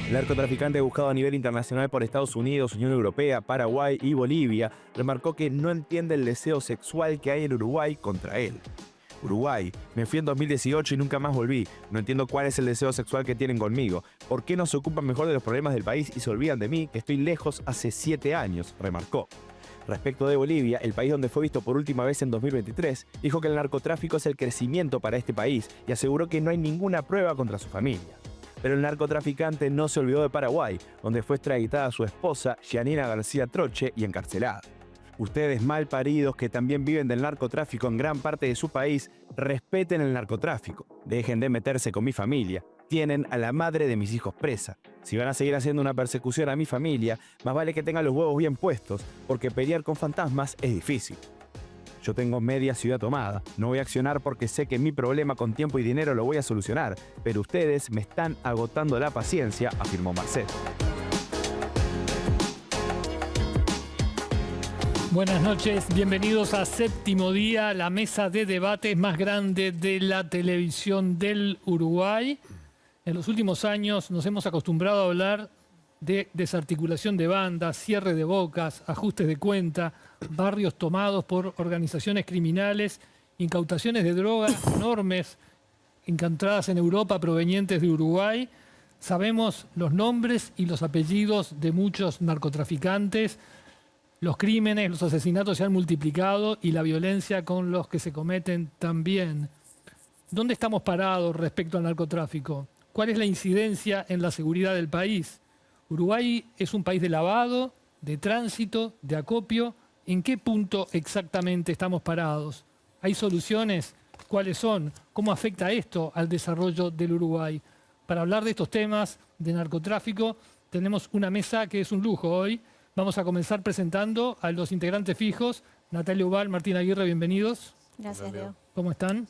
El narcotraficante buscado a nivel internacional por Estados Unidos, Unión Europea, Paraguay y Bolivia remarcó que no entiende el deseo sexual que hay en Uruguay contra él. Uruguay, me fui en 2018 y nunca más volví. No entiendo cuál es el deseo sexual que tienen conmigo. ¿Por qué no se ocupan mejor de los problemas del país y se olvidan de mí, que estoy lejos hace 7 años?, remarcó. Respecto de Bolivia, el país donde fue visto por última vez en 2023, dijo que el narcotráfico es el crecimiento para este país y aseguró que no hay ninguna prueba contra su familia. Pero el narcotraficante no se olvidó de Paraguay, donde fue extraditada su esposa, Gianina García Troche, y encarcelada. Ustedes malparidos que también viven del narcotráfico en gran parte de su país, respeten el narcotráfico. Dejen de meterse con mi familia. Tienen a la madre de mis hijos presa. Si van a seguir haciendo una persecución a mi familia, más vale que tengan los huevos bien puestos, porque pelear con fantasmas es difícil. Yo tengo media ciudad tomada. No voy a accionar porque sé que mi problema con tiempo y dinero lo voy a solucionar, pero ustedes me están agotando la paciencia, afirmó Marcelo. Buenas noches, bienvenidos a Séptimo Día, la mesa de debates más grande de la televisión del Uruguay. En los últimos años nos hemos acostumbrado a hablar de desarticulación de bandas, cierre de bocas, ajustes de cuenta, barrios tomados por organizaciones criminales, incautaciones de drogas enormes encontradas en Europa provenientes de Uruguay. Sabemos los nombres y los apellidos de muchos narcotraficantes. Los crímenes, los asesinatos se han multiplicado y la violencia con los que se cometen también. ¿Dónde estamos parados respecto al narcotráfico? ¿Cuál es la incidencia en la seguridad del país? Uruguay es un país de lavado, de tránsito, de acopio. ¿En qué punto exactamente estamos parados? ¿Hay soluciones? ¿Cuáles son? ¿Cómo afecta esto al desarrollo del Uruguay? Para hablar de estos temas de narcotráfico tenemos una mesa que es un lujo hoy. Vamos a comenzar presentando a los integrantes fijos. Natalia Ubal, Martín Aguirre, bienvenidos. Gracias, Leo. ¿Cómo están?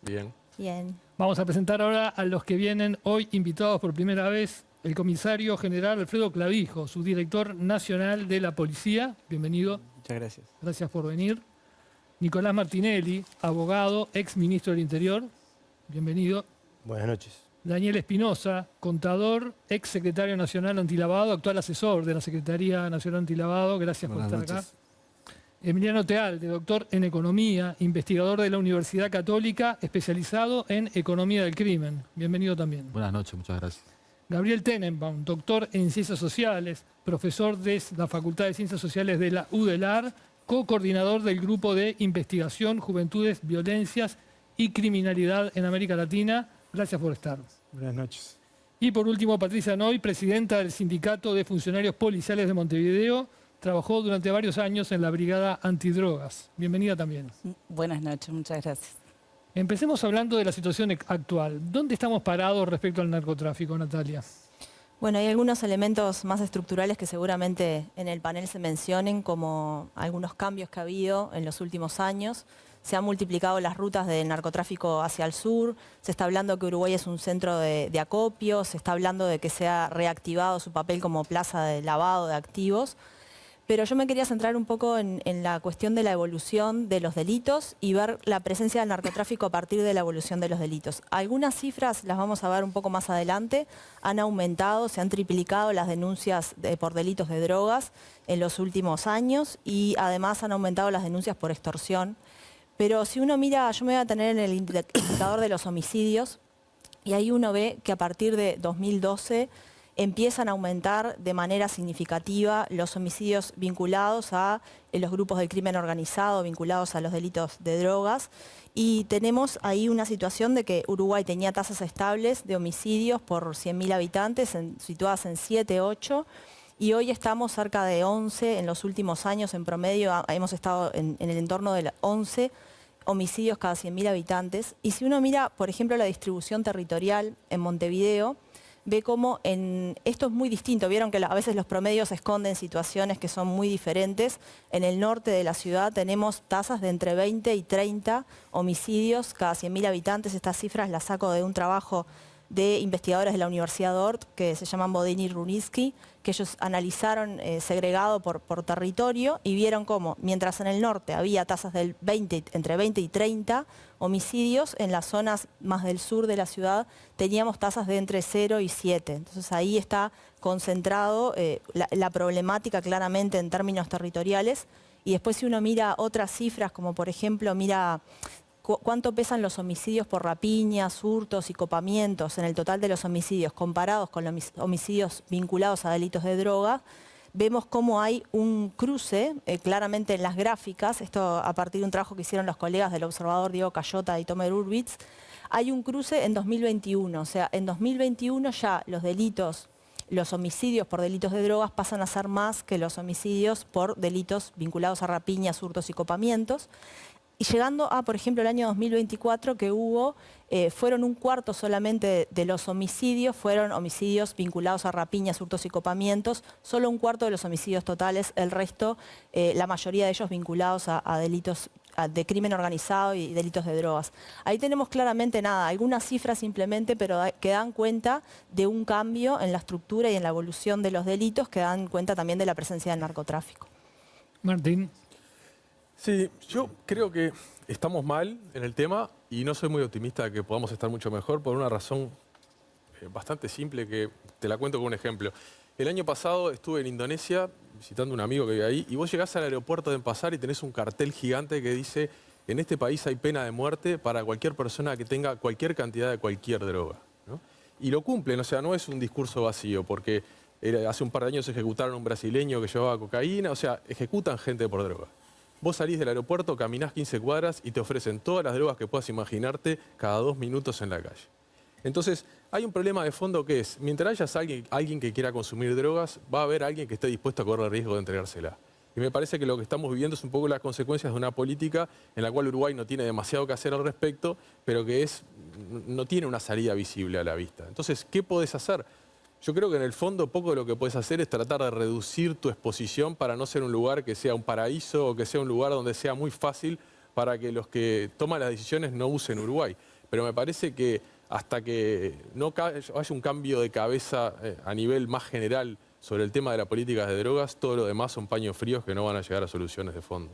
Bien. Bien. Vamos a presentar ahora a los que vienen hoy invitados por primera vez. El comisario general Alfredo Clavijo, subdirector nacional de la Policía. Bienvenido. Muchas gracias. Gracias por venir. Nicolás Martinelli, abogado, ex ministro del Interior. Bienvenido. Buenas noches. Daniel Espinosa, contador, ex secretario nacional antilavado, actual asesor de la Secretaría Nacional Antilavado. Gracias por estar acá. Emiliano Tealde, doctor en Economía, investigador de la Universidad Católica, especializado en Economía del Crimen. Bienvenido también. Buenas noches, muchas gracias. Gabriel Tenenbaum, doctor en Ciencias Sociales, profesor de la Facultad de Ciencias Sociales de la UDELAR, co-coordinador del Grupo de Investigación, Juventudes, Violencias y Criminalidad en América Latina. Gracias por estar. Buenas noches. Y por último, Patricia Noy, presidenta del Sindicato de Funcionarios Policiales de Montevideo. Trabajó durante varios años en la Brigada Antidrogas. Bienvenida también. Buenas noches, muchas gracias. Empecemos hablando de la situación actual. ¿Dónde estamos parados respecto al narcotráfico, Natalia? Bueno, hay algunos elementos más estructurales que seguramente en el panel se mencionen, como algunos cambios que ha habido en los últimos años. Se han multiplicado las rutas de narcotráfico hacia el sur, se está hablando que Uruguay es un centro de acopio, se está hablando de que se ha reactivado su papel como plaza de lavado de activos. Pero yo me quería centrar un poco en la cuestión de la evolución de los delitos y ver la presencia del narcotráfico a partir de la evolución de los delitos. Algunas cifras las vamos a ver un poco más adelante. Han aumentado, se han triplicado las denuncias por delitos de drogas en los últimos años y además han aumentado las denuncias por extorsión. Pero si uno mira, yo me voy a tener en el indicador de los homicidios y ahí uno ve que a partir de 2012 empiezan a aumentar de manera significativa los homicidios vinculados a los grupos del crimen organizado, vinculados a los delitos de drogas. Y tenemos ahí una situación de que Uruguay tenía tasas estables de homicidios por 100.000 habitantes, situadas en 7, 8. Y hoy estamos cerca de 11, en los últimos años en promedio hemos estado en el entorno de 11 homicidios cada 100.000 habitantes. Y si uno mira, por ejemplo, la distribución territorial en Montevideo, ve cómo esto es muy distinto. Vieron que a veces los promedios esconden situaciones que son muy diferentes. En el norte de la ciudad tenemos tasas de entre 20 y 30 homicidios cada 100.000 habitantes. Estas cifras las saco de un trabajo de investigadores de la Universidad de Ort, que se llaman Bodini y Runitzky, que ellos analizaron segregado por territorio y vieron cómo, mientras en el norte había tasas del entre 20 y 30 homicidios, en las zonas más del sur de la ciudad teníamos tasas de entre 0 y 7. Entonces ahí está concentrado la problemática claramente en términos territoriales. Y después si uno mira otras cifras, como por ejemplo mira cuánto pesan los homicidios por rapiñas, hurtos y copamientos en el total de los homicidios comparados con los homicidios vinculados a delitos de droga, vemos cómo hay un cruce claramente en las gráficas, esto a partir de un trabajo que hicieron los colegas del observador Diego Cayota y Tomer Urbitz. Hay un cruce en 2021, o sea, en 2021 ya los homicidios por delitos de drogas pasan a ser más que los homicidios por delitos vinculados a rapiñas, hurtos y copamientos. Y llegando a, por ejemplo, el año 2024, que fueron un cuarto solamente de los homicidios, fueron homicidios vinculados a rapiñas, hurtos y copamientos, solo un cuarto de los homicidios totales, el resto, la mayoría de ellos vinculados a delitos de crimen organizado y delitos de drogas. Ahí tenemos claramente algunas cifras simplemente, pero que dan cuenta de un cambio en la estructura y en la evolución de los delitos, que dan cuenta también de la presencia del narcotráfico. Martín. Sí, yo creo que estamos mal en el tema y no soy muy optimista de que podamos estar mucho mejor por una razón bastante simple que te la cuento con un ejemplo. El año pasado estuve en Indonesia visitando a un amigo que vive ahí y vos llegás al aeropuerto de Denpasar y tenés un cartel gigante que dice: en este país hay pena de muerte para cualquier persona que tenga cualquier cantidad de cualquier droga, ¿no? Y lo cumplen, o sea, no es un discurso vacío, porque hace un par de años ejecutaron a un brasileño que llevaba cocaína, o sea, ejecutan gente por droga. Vos salís del aeropuerto, caminás 15 cuadras y te ofrecen todas las drogas que puedas imaginarte cada 2 minutos en la calle. Entonces, hay un problema de fondo que es, mientras haya alguien que quiera consumir drogas, va a haber alguien que esté dispuesto a correr el riesgo de entregársela. Y me parece que lo que estamos viviendo es un poco las consecuencias de una política en la cual Uruguay no tiene demasiado que hacer al respecto, pero que no tiene una salida visible a la vista. Entonces, ¿qué podés hacer? Yo creo que en el fondo poco de lo que puedes hacer es tratar de reducir tu exposición para no ser un lugar que sea un paraíso o que sea un lugar donde sea muy fácil para que los que toman las decisiones no usen Uruguay. Pero me parece que hasta que no haya un cambio de cabeza a nivel más general sobre el tema de las políticas de drogas, todo lo demás son paños fríos que no van a llegar a soluciones de fondo.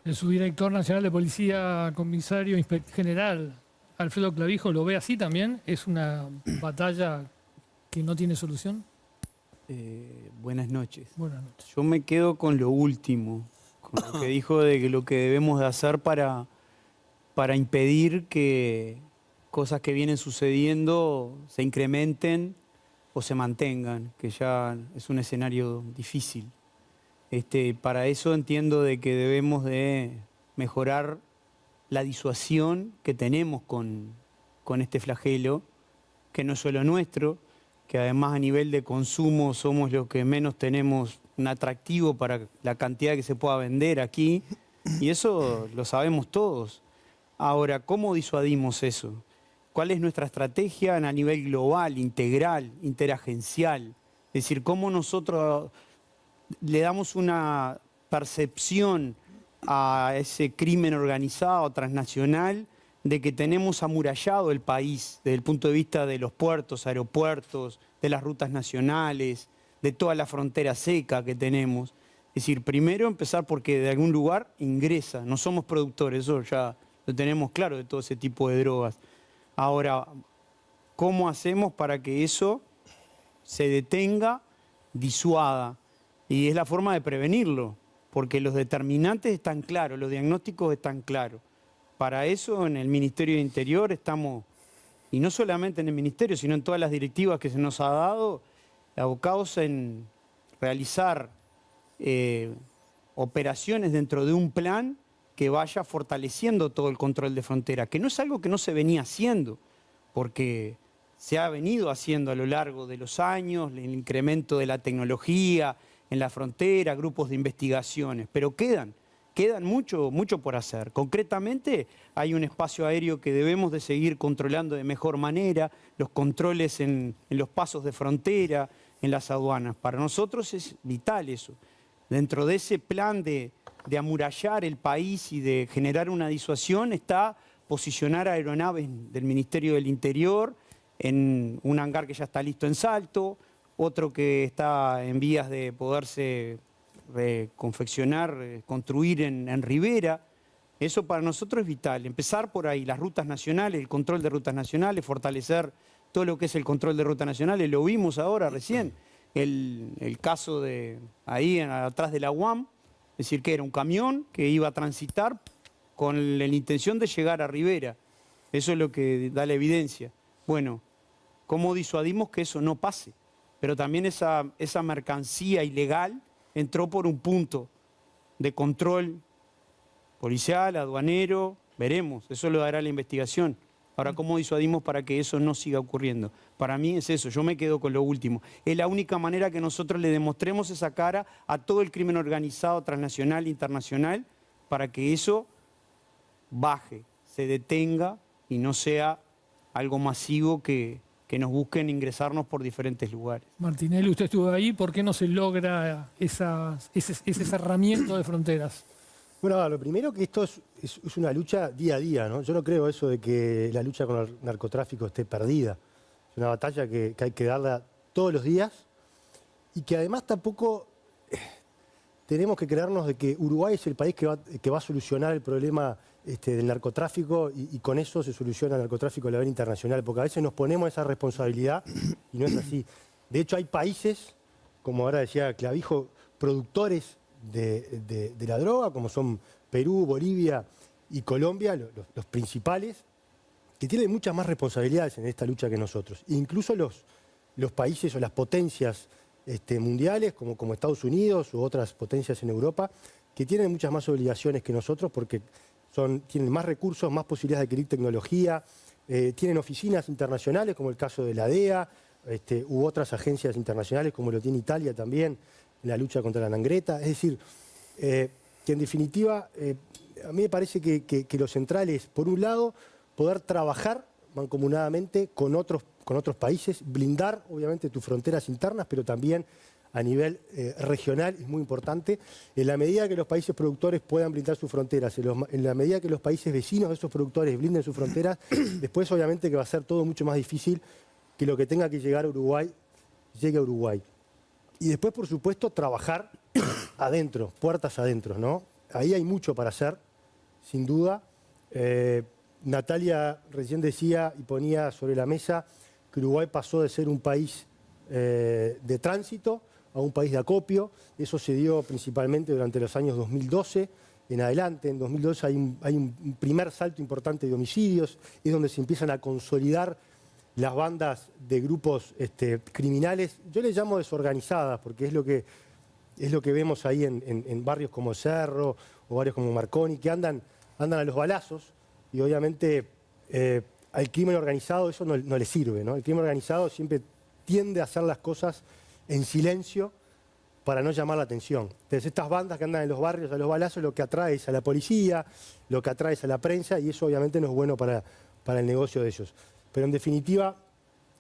El subdirector nacional de Policía, comisario general Alfredo Clavijo, ¿lo ve así también? ¿Es una batalla que no tiene solución? Buenas noches. Buenas noches. Yo me quedo con lo último, con lo que dijo de que lo que debemos de hacer para impedir que cosas que vienen sucediendo se incrementen o se mantengan, que ya es un escenario difícil. Para eso entiendo de que debemos de mejorar la disuasión que tenemos con este flagelo, que no es solo nuestro, que además a nivel de consumo somos los que menos tenemos un atractivo para la cantidad que se pueda vender aquí, y eso lo sabemos todos. Ahora, ¿cómo disuadimos eso? ¿Cuál es nuestra estrategia a nivel global, integral, interagencial? Es decir, ¿cómo nosotros le damos una percepción a ese crimen organizado, transnacional, de que tenemos amurallado el país desde el punto de vista de los puertos, aeropuertos, de las rutas nacionales, de toda la frontera seca que tenemos? Es decir, primero empezar porque de algún lugar ingresa. No somos productores, eso ya lo tenemos claro, de todo ese tipo de drogas. Ahora, ¿cómo hacemos para que eso se detenga, disuada? Y es la forma de prevenirlo, porque los determinantes están claros, los diagnósticos están claros. Para eso en el Ministerio de Interior estamos, y no solamente en el Ministerio, sino en todas las directivas que se nos ha dado, abocados en realizar operaciones dentro de un plan que vaya fortaleciendo todo el control de frontera, que no es algo que no se venía haciendo, porque se ha venido haciendo a lo largo de los años, el incremento de la tecnología en la frontera, grupos de investigaciones, pero quedan mucho por hacer. Concretamente, hay un espacio aéreo que debemos de seguir controlando de mejor manera, los controles en los pasos de frontera, en las aduanas. Para nosotros es vital eso. Dentro de ese plan de amurallar el país y de generar una disuasión está posicionar aeronaves del Ministerio del Interior en un hangar que ya está listo en Salto, otro que está en vías de poderse confeccionar, construir en Rivera. Eso para nosotros es vital. Empezar por ahí, las rutas nacionales, el control de rutas nacionales, fortalecer todo lo que es el control de rutas nacionales. Lo vimos ahora recién, el caso de ahí atrás de la UAM, es decir, que era un camión que iba a transitar con la intención de llegar a Rivera. Eso es lo que da la evidencia. Bueno, ¿cómo disuadimos que eso no pase? Pero también esa mercancía ilegal entró por un punto de control policial, aduanero, veremos, eso lo dará la investigación. Ahora, ¿cómo disuadimos para que eso no siga ocurriendo? Para mí es eso, yo me quedo con lo último. Es la única manera que nosotros le demostremos esa cara a todo el crimen organizado, transnacional, internacional, para que eso baje, se detenga y no sea algo masivo que nos busquen ingresarnos por diferentes lugares. Martinelli, usted estuvo ahí, ¿por qué no se logra ese cerramiento de fronteras? Bueno, lo primero que esto es una lucha día a día, ¿no? Yo no creo eso de que la lucha con el narcotráfico esté perdida. Es una batalla que hay que darla todos los días y que además tampoco tenemos que creernos de que Uruguay es el país que va a solucionar el problema del narcotráfico y con eso se soluciona el narcotráfico a nivel internacional, porque a veces nos ponemos esa responsabilidad y no es así. De hecho, hay países, como ahora decía Clavijo, productores de la droga, como son Perú, Bolivia y Colombia, los principales, que tienen muchas más responsabilidades en esta lucha que nosotros. E incluso los países o las potencias mundiales, como Estados Unidos u otras potencias en Europa, que tienen muchas más obligaciones que nosotros porque tienen más recursos, más posibilidades de adquirir tecnología, tienen oficinas internacionales, como el caso de la DEA, u otras agencias internacionales, como lo tiene Italia también, en la lucha contra la nangreta. Es decir, que en definitiva, a mí me parece que lo central es, por un lado, poder trabajar mancomunadamente con otros países, blindar, obviamente, tus fronteras internas, pero también a nivel regional es muy importante. En la medida que los países productores puedan blindar sus fronteras, en la medida que los países vecinos de esos productores blinden sus fronteras, después obviamente que va a ser todo mucho más difícil que lo que tenga que llegar a Uruguay, llegue a Uruguay. Y después, por supuesto, trabajar adentro, puertas adentro, ¿no? Ahí hay mucho para hacer, sin duda. Natalia recién decía y ponía sobre la mesa que Uruguay pasó de ser un país de tránsito a un país de acopio. Eso se dio principalmente durante los años 2012 en adelante. En 2012 hay un primer salto importante de homicidios, es donde se empiezan a consolidar las bandas de grupos criminales. Yo les llamo desorganizadas, porque es lo que vemos ahí en barrios como Cerro o barrios como Marconi, que andan a los balazos, y obviamente al crimen organizado eso no le sirve, ¿no? El crimen organizado siempre tiende a hacer las cosas en silencio para no llamar la atención. Entonces estas bandas que andan en los barrios a los balazos, lo que atrae es a la policía, lo que atrae es a la prensa, y eso obviamente no es bueno para el negocio de ellos. Pero en definitiva,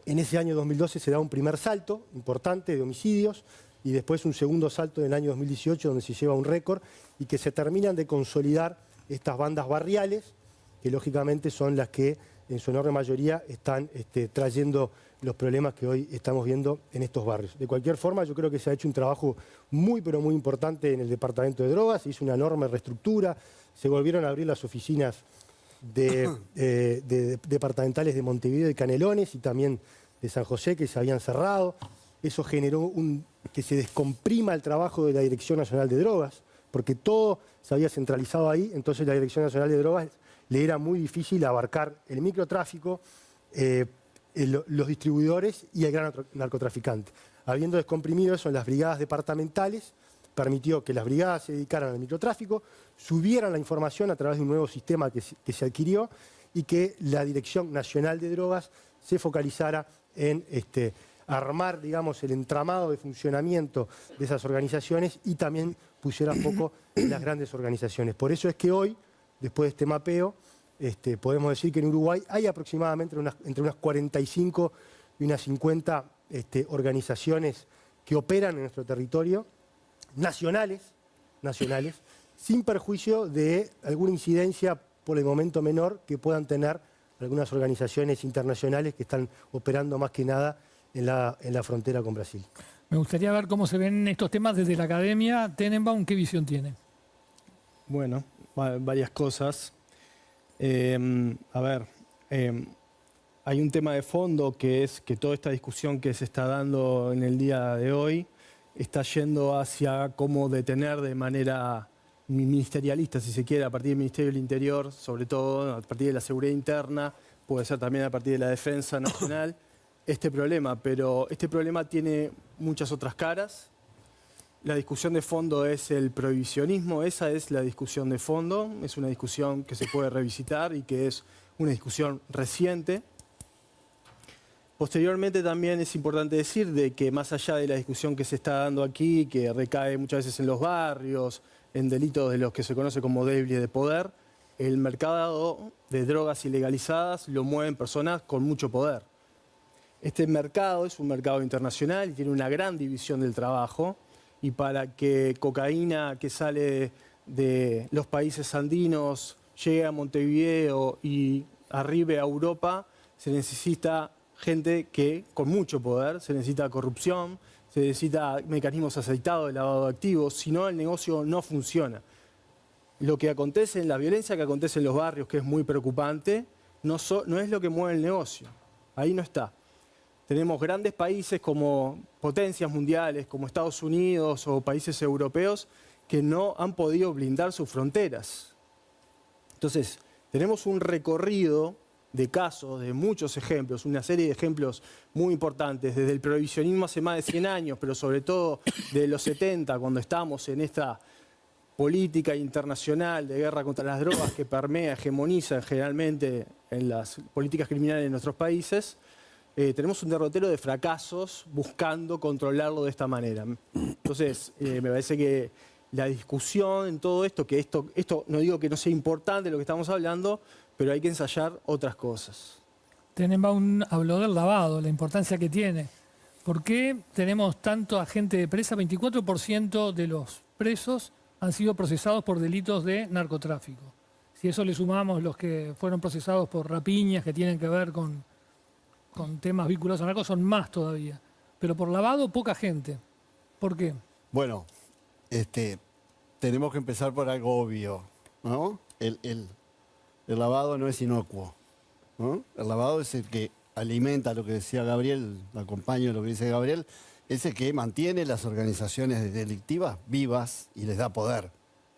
en ese año 2012 se da un primer salto importante de homicidios y después un segundo salto en el año 2018 donde se lleva un récord y que se terminan de consolidar estas bandas barriales, que lógicamente son las que en su enorme mayoría están trayendo los problemas que hoy estamos viendo en estos barrios. De cualquier forma, yo creo que se ha hecho un trabajo muy, pero muy importante en el Departamento de Drogas, se hizo una enorme reestructura, se volvieron a abrir las oficinas departamentales de Montevideo y Canelones y también de San José, que se habían cerrado. Eso generó que se descomprima el trabajo de la Dirección Nacional de Drogas, porque todo se había centralizado ahí, entonces la Dirección Nacional de Drogas le era muy difícil abarcar el microtráfico, los distribuidores y el gran narcotraficante. Habiendo descomprimido eso en las brigadas departamentales, permitió que las brigadas se dedicaran al microtráfico, subieran la información a través de un nuevo sistema que se adquirió y que la Dirección Nacional de Drogas se focalizara en armar, digamos, el entramado de funcionamiento de esas organizaciones y también pusiera foco en las grandes organizaciones. Por eso es que hoy, después de este mapeo, podemos decir que en Uruguay hay aproximadamente entre unas 45 y unas 50 organizaciones que operan en nuestro territorio, nacionales, sin perjuicio de alguna incidencia por el momento menor que puedan tener algunas organizaciones internacionales que están operando más que nada en la frontera con Brasil. Me gustaría ver cómo se ven estos temas desde la academia. Tenenbaum, ¿qué visión tiene? Bueno, varias cosas. A ver, hay un tema de fondo que es que toda esta discusión que se está dando en el día de hoy está yendo hacia cómo detener de manera ministerialista, si se quiere, a partir del Ministerio del Interior, sobre todo a partir de la seguridad interna, puede ser también a partir de la defensa nacional, este problema. Pero este problema tiene muchas otras caras. La discusión de fondo es el prohibicionismo, esa es la discusión de fondo, es una discusión que se puede revisitar y que es una discusión reciente. Posteriormente también es importante decir de que más allá de la discusión que se está dando aquí, que recae muchas veces en los barrios, en delitos de los que se conoce como débiles de poder, el mercado de drogas ilegalizadas lo mueven personas con mucho poder. Este mercado es un mercado internacional y tiene una gran división del trabajo, y para que cocaína que sale de los países andinos llegue a Montevideo y arribe a Europa, se necesita gente que con mucho poder, se necesita corrupción, se necesita mecanismos aceitados de lavado de activos, si no el negocio no funciona. Lo que acontece, la violencia que acontece en los barrios, que es muy preocupante, no es lo que mueve el negocio, ahí no está. Tenemos grandes países como potencias mundiales, como Estados Unidos o países europeos, que no han podido blindar sus fronteras. Entonces, tenemos un recorrido de casos, de muchos ejemplos, una serie de ejemplos muy importantes, desde el prohibicionismo hace más de 100 años, pero sobre todo de los 70, cuando estamos en esta política internacional de guerra contra las drogas que permea, hegemoniza generalmente en las políticas criminales de nuestros países. Tenemos un derrotero de fracasos buscando controlarlo de esta manera. Entonces, me parece que la discusión en todo esto, que esto no digo que no sea importante lo que estamos hablando, pero hay que ensayar otras cosas. Tenenbaum habló del lavado, la importancia que tiene. ¿Por qué tenemos tanto agente de presa? 24% de los presos han sido procesados por delitos de narcotráfico. Si eso le sumamos los que fueron procesados por rapiñas que tienen que ver con temas vinculados a narcos, son más todavía. Pero por lavado, poca gente. ¿Por qué? Bueno, tenemos que empezar por algo obvio, ¿no? El lavado no es inocuo, ¿no? El lavado es el que alimenta lo que decía Gabriel, acompaño lo que dice Gabriel, es el que mantiene las organizaciones delictivas vivas y les da poder,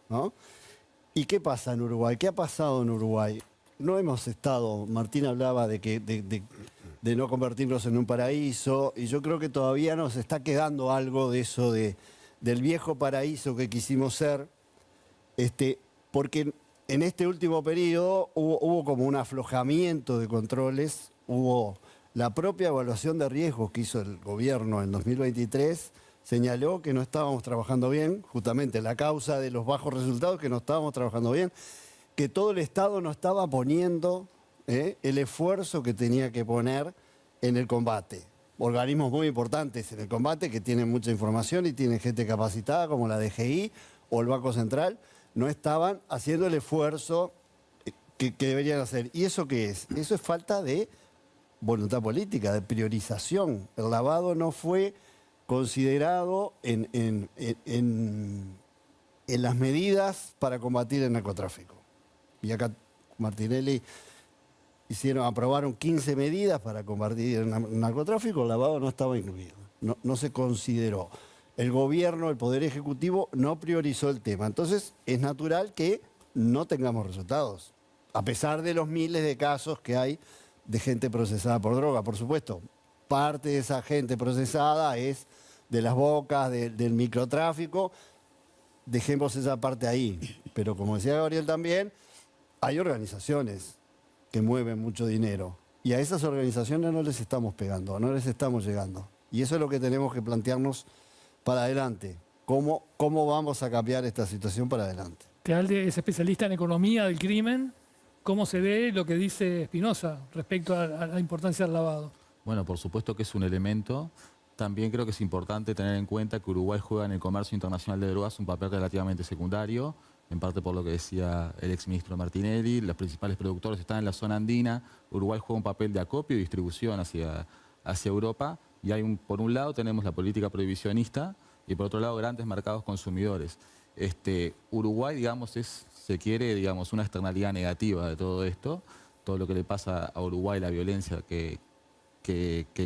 ¿no? ¿Y qué pasa en Uruguay? ¿Qué ha pasado en Uruguay? No hemos estado, Martín hablaba de no convertirnos en un paraíso, y yo creo que todavía nos está quedando algo de eso del viejo paraíso que quisimos ser, porque en este último periodo hubo como un aflojamiento de controles, hubo la propia evaluación de riesgos que hizo el gobierno en 2023, señaló que no estábamos trabajando bien, justamente la causa de los bajos resultados, que no estábamos trabajando bien, que todo el Estado no estaba poniendo el esfuerzo que tenía que poner en el combate. Organismos muy importantes en el combate que tienen mucha información y tienen gente capacitada como la DGI o el Banco Central, no estaban haciendo el esfuerzo que deberían hacer. ¿Y eso qué es? Eso es falta de voluntad política, de priorización. El lavado no fue considerado en las medidas para combatir el narcotráfico. Y acá Martinelli aprobaron 15 medidas para combatir el narcotráfico, el lavado no estaba incluido, no se consideró. El gobierno, el Poder Ejecutivo no priorizó el tema. Entonces es natural que no tengamos resultados, a pesar de los miles de casos que hay de gente procesada por droga. Por supuesto, parte de esa gente procesada es de las bocas, del microtráfico. Dejemos esa parte ahí. Pero como decía Gabriel también, hay organizaciones que mueven mucho dinero. Y a esas organizaciones no les estamos pegando, no les estamos llegando. Y eso es lo que tenemos que plantearnos para adelante. ¿Cómo vamos a cambiar esta situación para adelante? Tealde es especialista en economía del crimen. ¿Cómo se ve lo que dice Espinosa respecto a la importancia del lavado? Bueno, por supuesto que es un elemento. También creo que es importante tener en cuenta que Uruguay juega en el comercio internacional de drogas un papel relativamente secundario. en parte por lo que decía el exministro Martinelli. Los principales productores están en la zona andina. Uruguay juega un papel de acopio y distribución hacia Europa. Y por un lado tenemos la política prohibicionista y por otro lado grandes mercados consumidores. Uruguay, digamos, se quiere, digamos, una externalidad negativa de todo esto. Todo lo que le pasa a Uruguay, la violencia que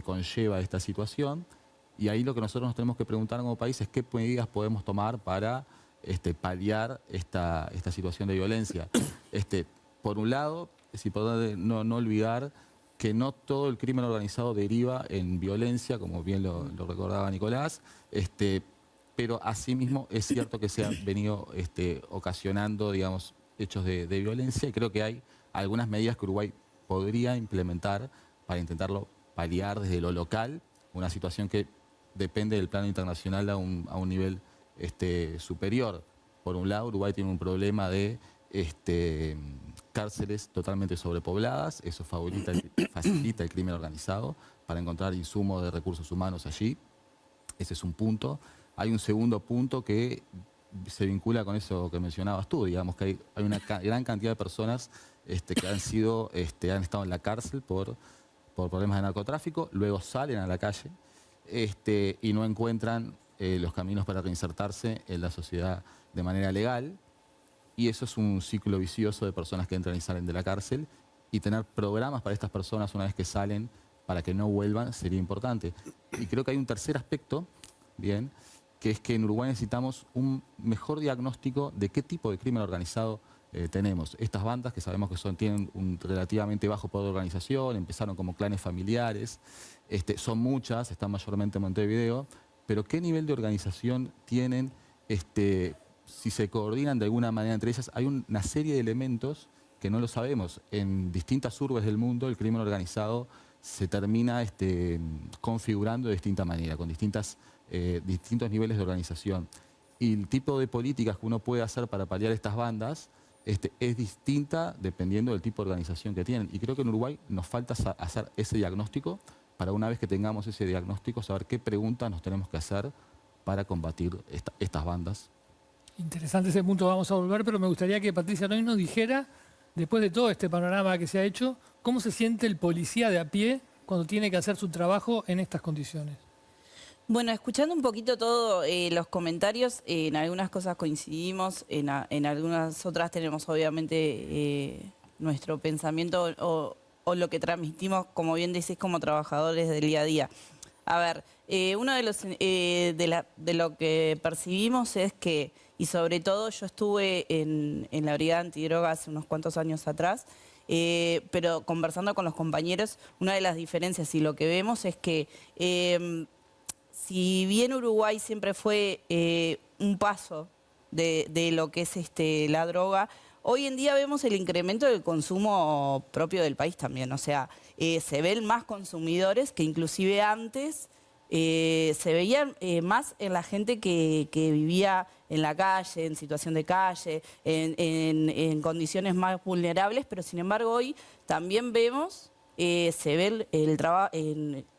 conlleva esta situación. Y ahí lo que nosotros nos tenemos que preguntar como país es qué medidas podemos tomar para paliar esta situación de violencia. Por un lado, es importante no olvidar que no todo el crimen organizado deriva en violencia, como bien lo recordaba Nicolás, pero asimismo es cierto que se han venido ocasionando, digamos, hechos de violencia, y creo que hay algunas medidas que Uruguay podría implementar para intentarlo paliar desde lo local, una situación que depende del plano internacional a un nivel superior. Por un lado, Uruguay tiene un problema de cárceles totalmente sobrepobladas, eso facilita el crimen organizado para encontrar insumos de recursos humanos allí. Ese es un punto. Hay un segundo punto que se vincula con eso que mencionabas tú, digamos que hay una gran cantidad de personas que han estado en la cárcel por problemas de narcotráfico, luego salen a la calle y no encuentran los caminos para reinsertarse en la sociedad de manera legal. Y eso es un ciclo vicioso de personas que entran y salen de la cárcel, y tener programas para estas personas una vez que salen para que no vuelvan sería importante. Y creo que hay un tercer aspecto, bien, que es que en Uruguay necesitamos un mejor diagnóstico de qué tipo de crimen organizado tenemos. Estas bandas que sabemos que tienen un relativamente bajo poder de organización, empezaron como clanes familiares, son muchas, están mayormente en Montevideo, pero ¿qué nivel de organización tienen? Si se coordinan de alguna manera entre ellas, hay una serie de elementos que no lo sabemos. En distintas urbes del mundo el crimen organizado se termina configurando de distinta manera, con distintos niveles de organización. Y el tipo de políticas que uno puede hacer para paliar estas bandas es distinta dependiendo del tipo de organización que tienen. Y creo que en Uruguay nos falta hacer ese diagnóstico para, una vez que tengamos ese diagnóstico, saber qué preguntas nos tenemos que hacer para combatir estas bandas. Interesante ese punto, vamos a volver, pero me gustaría que Patricia Noy nos dijera, después de todo este panorama que se ha hecho, ¿cómo se siente el policía de a pie cuando tiene que hacer su trabajo en estas condiciones? Bueno, escuchando un poquito todos los comentarios, en algunas cosas coincidimos, en algunas otras tenemos obviamente nuestro pensamiento o lo que transmitimos, como bien decís, como trabajadores del día a día. A ver, uno de lo que percibimos es que, y sobre todo yo estuve en la Brigada Antidroga hace unos cuantos años atrás, pero conversando con los compañeros, una de las diferencias y lo que vemos es que si bien Uruguay siempre fue un paso de lo que es la droga, hoy en día vemos el incremento del consumo propio del país también. O sea, se ven más consumidores que inclusive antes se veían más en la gente que vivía en la calle, en situación de calle, en condiciones más vulnerables, pero sin embargo hoy también vemos, se ve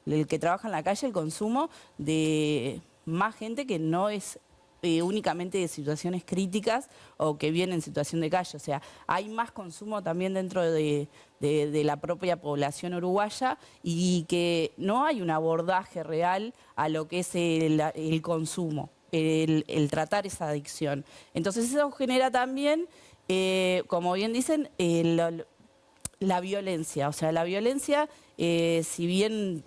el que trabaja en la calle, el consumo de más gente que no es únicamente de situaciones críticas o que viene en situación de calle. O sea, hay más consumo también dentro de la propia población uruguaya, y que no hay un abordaje real a lo que es el consumo, el tratar esa adicción. Entonces eso genera también, como bien dicen, la violencia. O sea, la violencia, si bien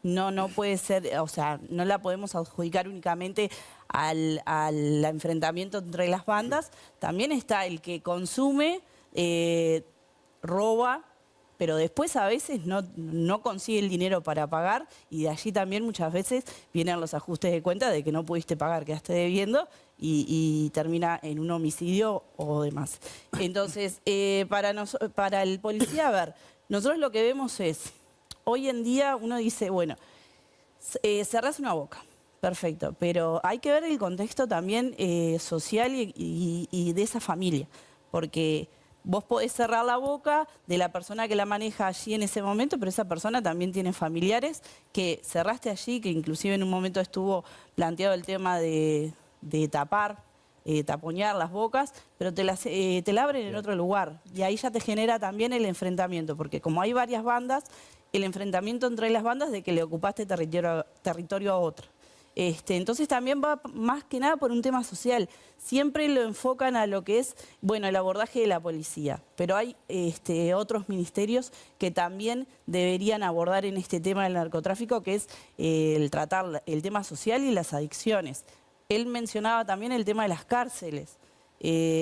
no puede ser, o sea, no la podemos adjudicar únicamente al enfrentamiento entre las bandas, también está el que consume, roba, pero después a veces no consigue el dinero para pagar, y de allí también muchas veces vienen los ajustes de cuenta de que no pudiste pagar, quedaste debiendo y termina en un homicidio o demás. Entonces, para el policía, a ver, nosotros lo que vemos es, hoy en día uno dice, bueno, cerrás una boca, perfecto, pero hay que ver el contexto también social y de esa familia, porque vos podés cerrar la boca de la persona que la maneja allí en ese momento, pero esa persona también tiene familiares que cerraste allí, que inclusive en un momento estuvo planteado el tema de tapar taponear las bocas, pero te la abren en otro lugar. Y ahí ya te genera también el enfrentamiento, porque como hay varias bandas, el enfrentamiento entre las bandas de que le ocupaste territorio a otro. Entonces también va más que nada por un tema social. Siempre lo enfocan a lo que es, bueno, el abordaje de la policía. Pero hay otros ministerios que también deberían abordar en este tema del narcotráfico, que es el tratar el tema social y las adicciones. Él mencionaba también el tema de las cárceles.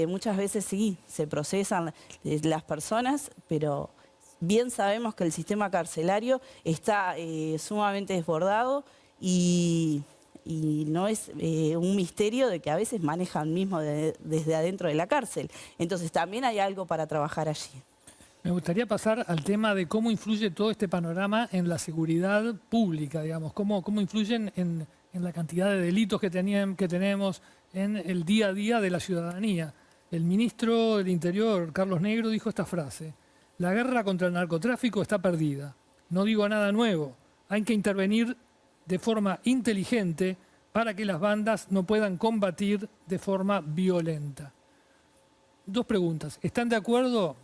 Muchas veces sí, se procesan las personas, pero bien sabemos que el sistema carcelario está sumamente desbordado y no es un misterio de que a veces manejan mismo desde adentro de la cárcel. Entonces también hay algo para trabajar allí. Me gustaría pasar al tema de cómo influye todo este panorama en la seguridad pública, digamos, cómo influyen en la cantidad de delitos que tenemos en el día a día de la ciudadanía. El ministro del Interior, Carlos Negro, dijo esta frase: la guerra contra el narcotráfico está perdida. No digo nada nuevo. Hay que intervenir de forma inteligente para que las bandas no puedan combatir de forma violenta. Dos preguntas. ¿Están de acuerdo?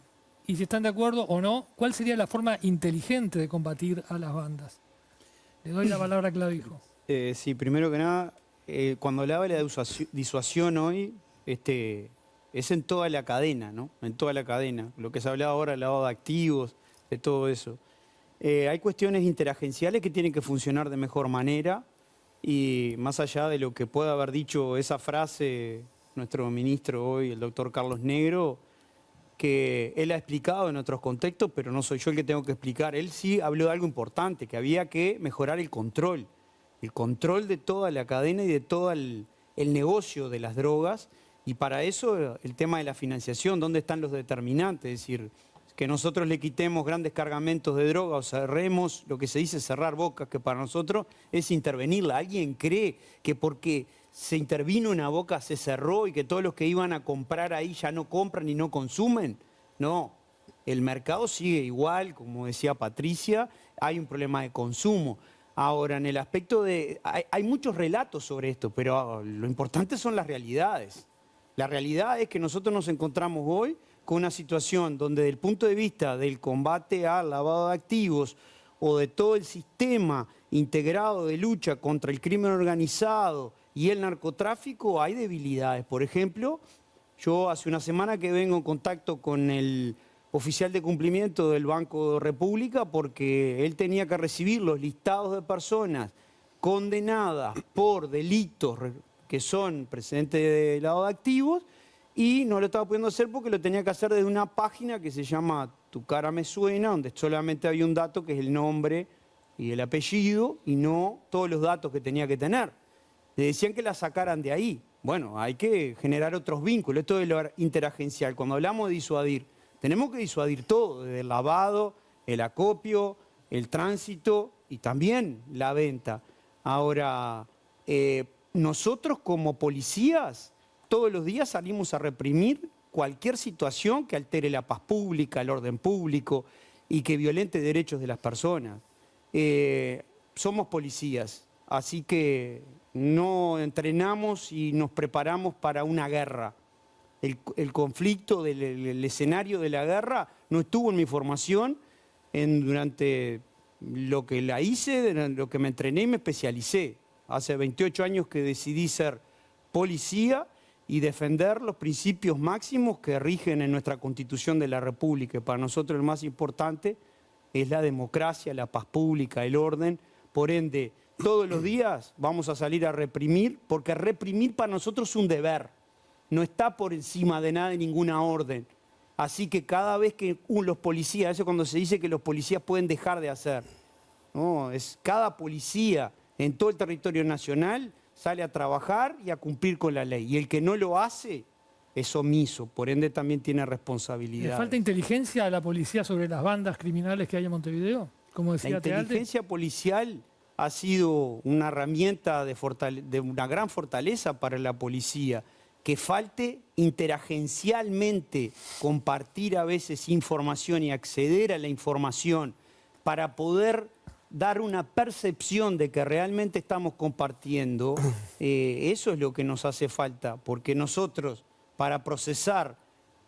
Y si están de acuerdo o no, ¿cuál sería la forma inteligente de combatir a las bandas? Le doy la palabra a Clavijo. Sí, primero que nada, cuando hablaba de la disuasión hoy, es en toda la cadena, ¿no? En toda la cadena. Lo que se hablaba ahora, el lavado de activos, de todo eso. Hay cuestiones interagenciales que tienen que funcionar de mejor manera y más allá de lo que pueda haber dicho esa frase nuestro ministro hoy, el doctor Carlos Negro, que él ha explicado en otros contextos, pero no soy yo el que tengo que explicar. Él sí habló de algo importante, que había que mejorar el control de toda la cadena y de todo el negocio de las drogas, y para eso el tema de la financiación, ¿dónde están los determinantes? Es decir, que nosotros le quitemos grandes cargamentos de droga o cerremos, lo que se dice cerrar bocas, que para nosotros es intervenirla. ¿Alguien cree que porque se intervino una boca se cerró y que todos los que iban a comprar ahí ya no compran y no consumen? No, el mercado sigue igual, como decía Patricia, hay un problema de consumo. Ahora, en el aspecto de... Hay muchos relatos sobre esto, pero lo importante son las realidades. La realidad es que nosotros nos encontramos hoy con una situación donde desde el punto de vista del combate al lavado de activos o de todo el sistema integrado de lucha contra el crimen organizado y el narcotráfico hay debilidades. Por ejemplo, yo hace una semana que vengo en contacto con el oficial de cumplimiento del Banco de República porque él tenía que recibir los listados de personas condenadas por delitos que son precedentes de lavado de activos, y no lo estaba pudiendo hacer porque lo tenía que hacer desde una página que se llama Tu Cara Me Suena, donde solamente había un dato que es el nombre y el apellido y no todos los datos que tenía que tener. Le decían que la sacaran de ahí. Bueno, hay que generar otros vínculos. Esto de lo interagencial. Cuando hablamos de disuadir, tenemos que disuadir todo, desde el lavado, el acopio, el tránsito y también la venta. Ahora, nosotros como policías todos los días salimos a reprimir cualquier situación que altere la paz pública, el orden público y que violente derechos de las personas. Somos policías, así que no entrenamos y nos preparamos para una guerra. El conflicto el escenario de la guerra no estuvo en mi formación durante lo que la hice, lo que me entrené y me especialicé. Hace 28 años que decidí ser policía y defender los principios máximos que rigen en nuestra Constitución de la República. Para nosotros el más importante es la democracia, la paz pública, el orden. Por ende, todos los días vamos a salir a reprimir, porque reprimir para nosotros es un deber. No está por encima de nada de ninguna orden. Así que cada vez que los policías, eso cuando se dice que los policías pueden dejar de hacer, no, es cada policía en todo el territorio nacional sale a trabajar y a cumplir con la ley. Y el que no lo hace es omiso, por ende también tiene responsabilidad. ¿Le falta inteligencia a la policía sobre las bandas criminales que hay en Montevideo? Como decía La inteligencia policial ha sido una herramienta de una gran fortaleza para la policía. Que falte interagencialmente compartir a veces información y acceder a la información para poder dar una percepción de que realmente estamos compartiendo, eso es lo que nos hace falta, porque nosotros, para procesar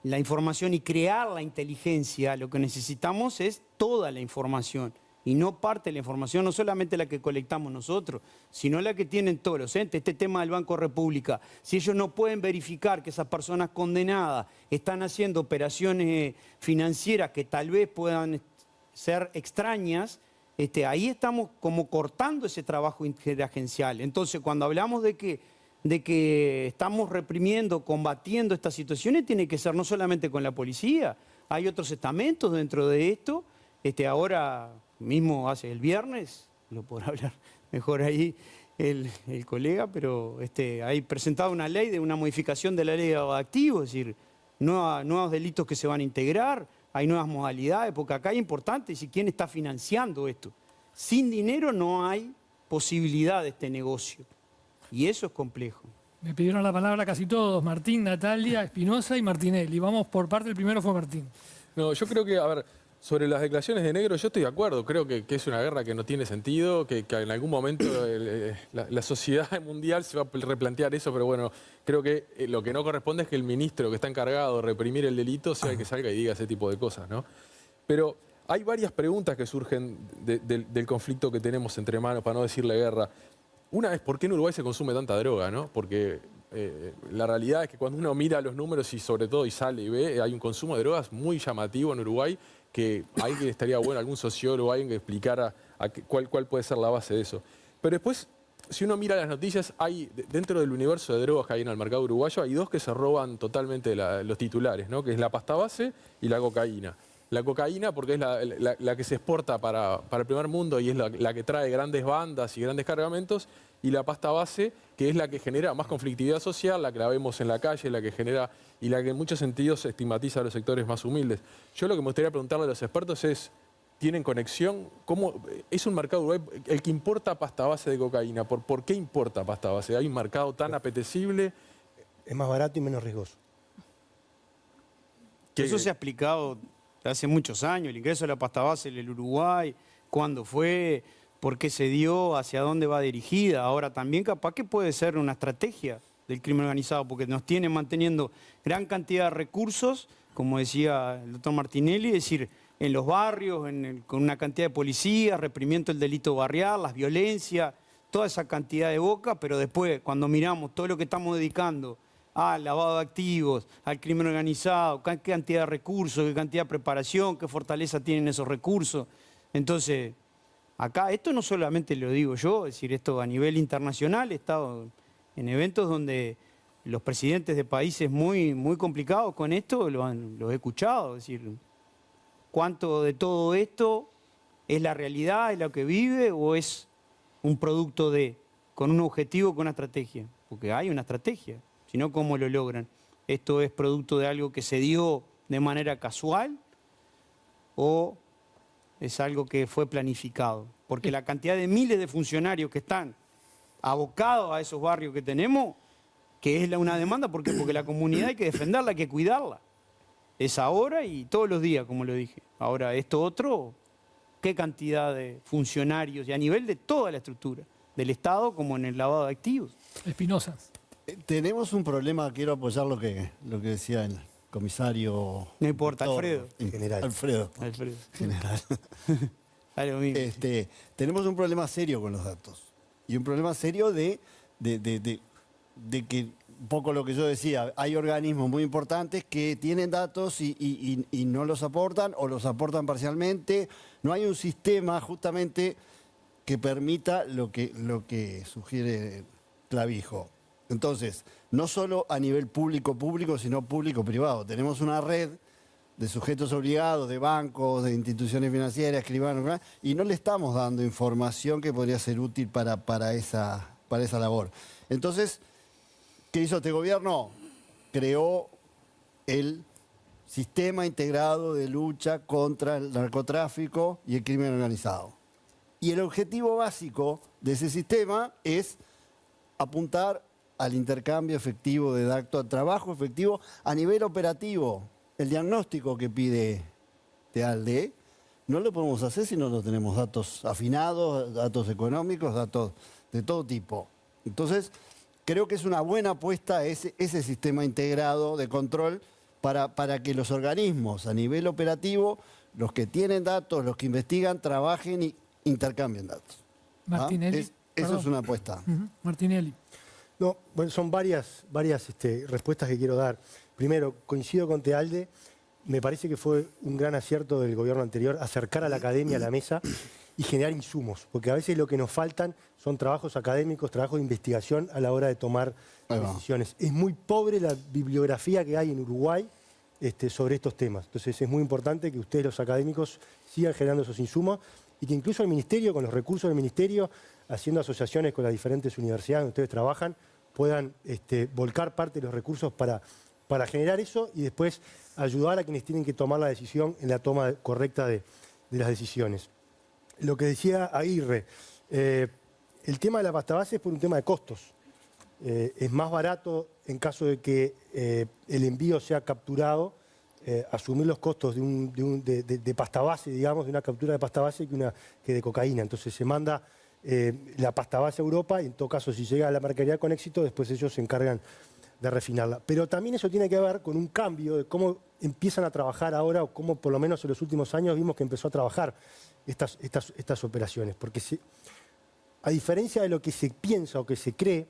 la información y crear la inteligencia, lo que necesitamos es toda la información y no parte de la información, no solamente la que colectamos nosotros, sino la que tienen todos los entes. Este tema del Banco República, si ellos no pueden verificar que esas personas condenadas están haciendo operaciones financieras que tal vez puedan ser extrañas, ahí estamos como cortando ese trabajo interagencial. Entonces, cuando hablamos de que estamos reprimiendo, combatiendo estas situaciones, tiene que ser no solamente con la policía, hay otros estamentos dentro de esto. Ahora mismo, hace el viernes, lo podrá hablar mejor ahí el colega, pero hay presentado una ley de una modificación de la ley de lavado de activos, es decir, nuevos delitos que se van a integrar, hay nuevas modalidades, porque acá es importante si quién está financiando esto. Sin dinero no hay posibilidad de este negocio. Y eso es complejo. Me pidieron la palabra casi todos, Martín, Natalia, Espinosa y Martinelli. Vamos por parte, el primero fue Martín. No, yo creo que, a ver, sobre las declaraciones de Negro, yo estoy de acuerdo. Creo que es una guerra que no tiene sentido, que en algún momento la sociedad mundial se va a replantear eso, pero bueno, creo que lo que no corresponde es que el ministro que está encargado de reprimir el delito sea el que salga y diga ese tipo de cosas, ¿no? Pero hay varias preguntas que surgen del conflicto que tenemos entre manos, para no decirle guerra. Una es, ¿por qué en Uruguay se consume tanta droga, no? Porque la realidad es que cuando uno mira los números y sobre todo y sale y ve, hay un consumo de drogas muy llamativo en Uruguay, que ahí estaría bueno algún sociólogo, alguien que explicara cuál puede ser la base de eso. Pero después, si uno mira las noticias, hay dentro del universo de drogas que hay en el mercado uruguayo, hay dos que se roban totalmente los titulares, ¿no? Que es la pasta base y la cocaína. La cocaína porque es la que se exporta para el primer mundo y es la que trae grandes bandas y grandes cargamentos, y la pasta base, que es la que genera más conflictividad social, la que la vemos en la calle, la que genera y la que en muchos sentidos estigmatiza a los sectores más humildes. Yo lo que me gustaría preguntarle a los expertos es, ¿tienen conexión? ¿Cómo es un mercado uruguayo el que importa pasta base de cocaína? ¿Por qué importa pasta base? ¿Hay un mercado tan apetecible? Es más barato y menos riesgoso. Eso se ha explicado hace muchos años, el ingreso de la pasta base en el Uruguay, cuándo fue, por qué se dio, hacia dónde va dirigida. Ahora también capaz que puede ser una estrategia del crimen organizado, porque nos tiene manteniendo gran cantidad de recursos, como decía el doctor Martinelli, es decir, en los barrios, con una cantidad de policías, reprimiendo el delito barrial, las violencias, toda esa cantidad de boca, pero después cuando miramos todo lo que estamos dedicando al lavado de activos, al crimen organizado, qué cantidad de recursos, qué cantidad de preparación, qué fortaleza tienen esos recursos. Entonces, acá esto no solamente lo digo yo, es decir, esto a nivel internacional, he estado en eventos donde los presidentes de países muy, muy complicados con esto los he escuchado, es decir, ¿cuánto de todo esto es la realidad, es lo que vive o es un producto con un objetivo, con una estrategia? Porque hay una estrategia. Si no, ¿cómo lo logran? ¿Esto es producto de algo que se dio de manera casual o es algo que fue planificado? Porque la cantidad de miles de funcionarios que están abocados a esos barrios que tenemos, que es una demanda, porque la comunidad hay que defenderla, hay que cuidarla. Es ahora y todos los días, como lo dije. Ahora, esto otro, ¿qué cantidad de funcionarios? Y a nivel de toda la estructura, del Estado como en el lavado de activos. Espinosa. Tenemos un problema, quiero apoyar lo que decía el comisario. No importa, doctor, Alfredo. General. Alfredo. General. Algo mismo. Tenemos un problema serio con los datos. Y un problema serio de que, un poco lo que yo decía, hay organismos muy importantes que tienen datos y no los aportan o los aportan parcialmente. No hay un sistema justamente que permita lo que sugiere Clavijo. Entonces, no solo a nivel público-público, sino público-privado. Tenemos una red de sujetos obligados, de bancos, de instituciones financieras, escribanos, y no le estamos dando información que podría ser útil para esa labor. Entonces, ¿qué hizo este gobierno? Creó el Sistema Integrado de Lucha contra el Narcotráfico y el Crimen Organizado. Y el objetivo básico de ese sistema es apuntar al intercambio efectivo de datos, al trabajo efectivo a nivel operativo. El diagnóstico que pide Tealde no lo podemos hacer si no lo tenemos datos afinados, datos económicos, datos de todo tipo. Entonces, creo que es una buena apuesta ese sistema integrado de control para que los organismos a nivel operativo, los que tienen datos, los que investigan, trabajen y intercambien datos. Martinelli. Eso es una apuesta. Martinelli. No, bueno, son varias respuestas que quiero dar. Primero, coincido con Tealde. Me parece que fue un gran acierto del gobierno anterior acercar a la academia a la mesa y generar insumos, porque a veces lo que nos faltan son trabajos académicos, trabajos de investigación a la hora de tomar decisiones. Es muy pobre la bibliografía que hay en Uruguay sobre estos temas. Entonces es muy importante que ustedes, los académicos, sigan generando esos insumos y que incluso el Ministerio, con los recursos del Ministerio, haciendo asociaciones con las diferentes universidades donde ustedes trabajan, puedan volcar parte de los recursos para generar eso y después ayudar a quienes tienen que tomar la decisión en la toma correcta de las decisiones. Lo que decía Aguirre, el tema de la pasta base es por un tema de costos. Es más barato en caso de que el envío sea capturado, asumir los costos de pasta base, digamos, de una captura de pasta base que de cocaína. Entonces se manda la pasta base a Europa y en todo caso si llega a la mercadería con éxito, después ellos se encargan de refinarla. Pero también eso tiene que ver con un cambio de cómo empiezan a trabajar ahora o cómo por lo menos en los últimos años vimos que empezó a trabajar estas operaciones. Porque a diferencia de lo que se piensa o que se cree,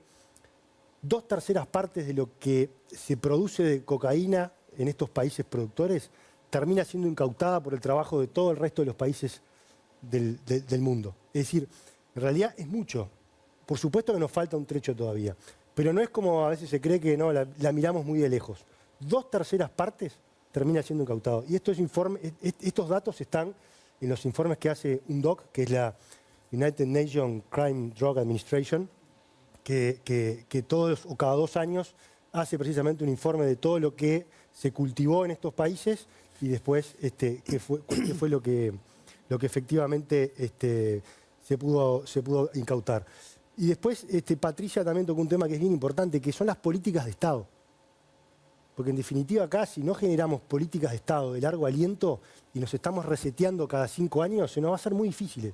2/3 partes de lo que se produce de cocaína en estos países productores termina siendo incautada por el trabajo de todo el resto de los países del mundo. Es decir, en realidad es mucho. Por supuesto que nos falta un trecho todavía. Pero no es como a veces se cree que no, la miramos muy de lejos. 2/3 partes termina siendo incautado. Y estos datos están en los informes que hace UNDOC, que es la United Nations Crime Drug Administration, que todos o cada 2 años hace precisamente un informe de todo lo que se cultivó en estos países y después qué fue lo que efectivamente se pudo incautar. Y después Patricia también tocó un tema que es bien importante, que son las políticas de Estado. Porque en definitiva acá, si no generamos políticas de Estado de largo aliento y nos estamos reseteando cada 5 años, se nos va a hacer muy difícil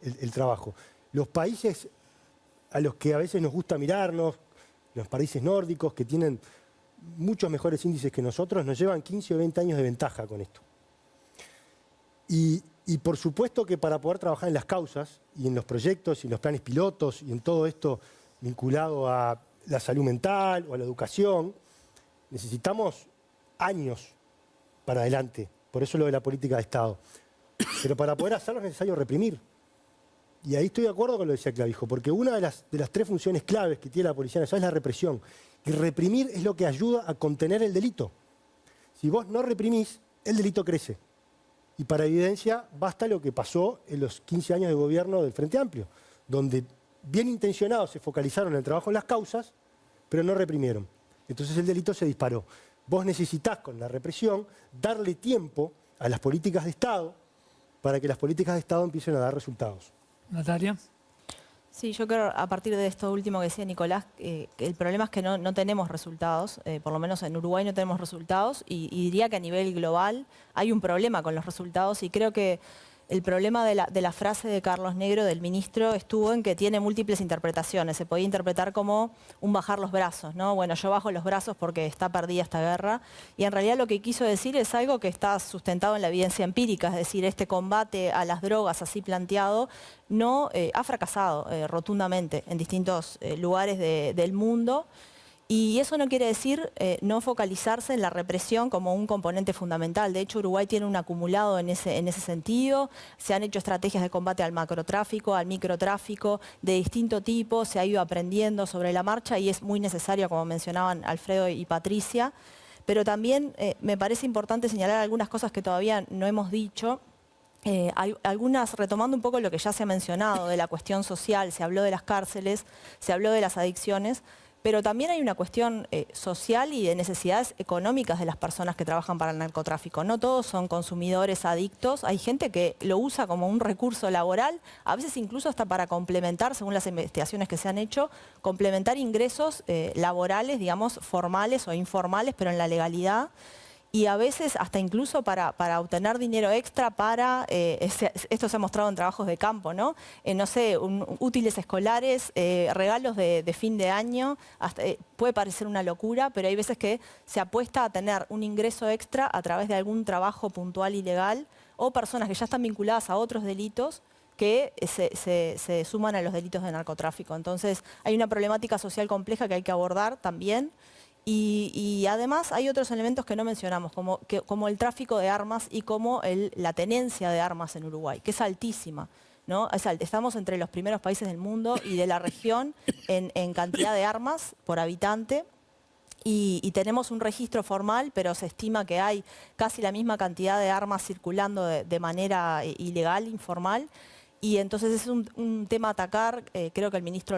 el trabajo. Los países a los que a veces nos gusta mirarnos, los países nórdicos que tienen muchos mejores índices que nosotros, nos llevan 15 o 20 años de ventaja con esto. Y por supuesto que para poder trabajar en las causas y en los proyectos y en los planes pilotos y en todo esto vinculado a la salud mental o a la educación, necesitamos años para adelante. Por eso lo de la política de Estado. Pero para poder hacerlo es necesario reprimir. Y ahí estoy de acuerdo con lo que decía Clavijo, porque una de las 3 funciones claves que tiene la Policía Nacional es la represión. Y reprimir es lo que ayuda a contener el delito. Si vos no reprimís, el delito crece. Y para evidencia basta lo que pasó en los 15 años de gobierno del Frente Amplio, donde bien intencionados se focalizaron en el trabajo en las causas, pero no reprimieron. Entonces el delito se disparó. Vos necesitás con la represión darle tiempo a las políticas de Estado para que las políticas de Estado empiecen a dar resultados. Natalia. Sí, yo creo a partir de esto último que decía Nicolás, que el problema es que no tenemos resultados, por lo menos en Uruguay no tenemos resultados y diría que a nivel global hay un problema con los resultados y creo que el problema de la frase de Carlos Negro, del ministro, estuvo en que tiene múltiples interpretaciones. Se podía interpretar como un bajar los brazos, ¿no? Bueno, yo bajo los brazos porque está perdida esta guerra. Y en realidad lo que quiso decir es algo que está sustentado en la evidencia empírica, es decir, este combate a las drogas así planteado no ha fracasado rotundamente en distintos lugares del mundo. Y eso no quiere decir no focalizarse en la represión como un componente fundamental. De hecho, Uruguay tiene un acumulado en ese sentido. Se han hecho estrategias de combate al macrotráfico, al microtráfico, de distinto tipo. Se ha ido aprendiendo sobre la marcha y es muy necesario, como mencionaban Alfredo y Patricia. Pero también me parece importante señalar algunas cosas que todavía no hemos dicho. Algunas, retomando un poco lo que ya se ha mencionado de la cuestión social, se habló de las cárceles, se habló de las adicciones, pero también hay una cuestión social y de necesidades económicas de las personas que trabajan para el narcotráfico. No todos son consumidores adictos, hay gente que lo usa como un recurso laboral, a veces incluso hasta para complementar, según las investigaciones que se han hecho, complementar ingresos laborales, digamos, formales o informales, pero en la legalidad. y a veces hasta incluso para obtener dinero extra para, esto se ha mostrado en trabajos de campo, ¿no? No sé, útiles escolares, regalos de fin de año, hasta, puede parecer una locura, pero hay veces que se apuesta a tener un ingreso extra a través de algún trabajo puntual ilegal o personas que ya están vinculadas a otros delitos que se suman a los delitos de narcotráfico. Entonces hay una problemática social compleja que hay que abordar también. Y además hay otros elementos que no mencionamos, como el tráfico de armas y como la tenencia de armas en Uruguay, que es altísima, ¿no? Estamos entre los primeros países del mundo y de la región en cantidad de armas por habitante. Y tenemos un registro formal, pero se estima que hay casi la misma cantidad de armas circulando de manera ilegal, informal. Y entonces es un tema a atacar, creo que el ministro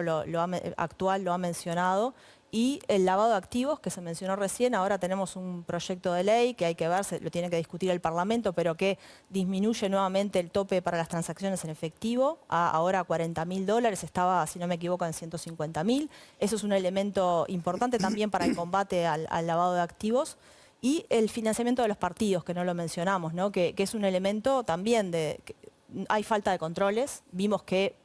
actual lo ha mencionado. Y el lavado de activos, que se mencionó recién, ahora tenemos un proyecto de ley que hay que ver, lo tiene que discutir el Parlamento, pero que disminuye nuevamente el tope para las transacciones en efectivo, ahora a $40.000, estaba, si no me equivoco, en 150.000. Eso es un elemento importante también para el combate al lavado de activos. Y el financiamiento de los partidos, que no lo mencionamos, ¿no? Que es un elemento también hay falta de controles, vimos que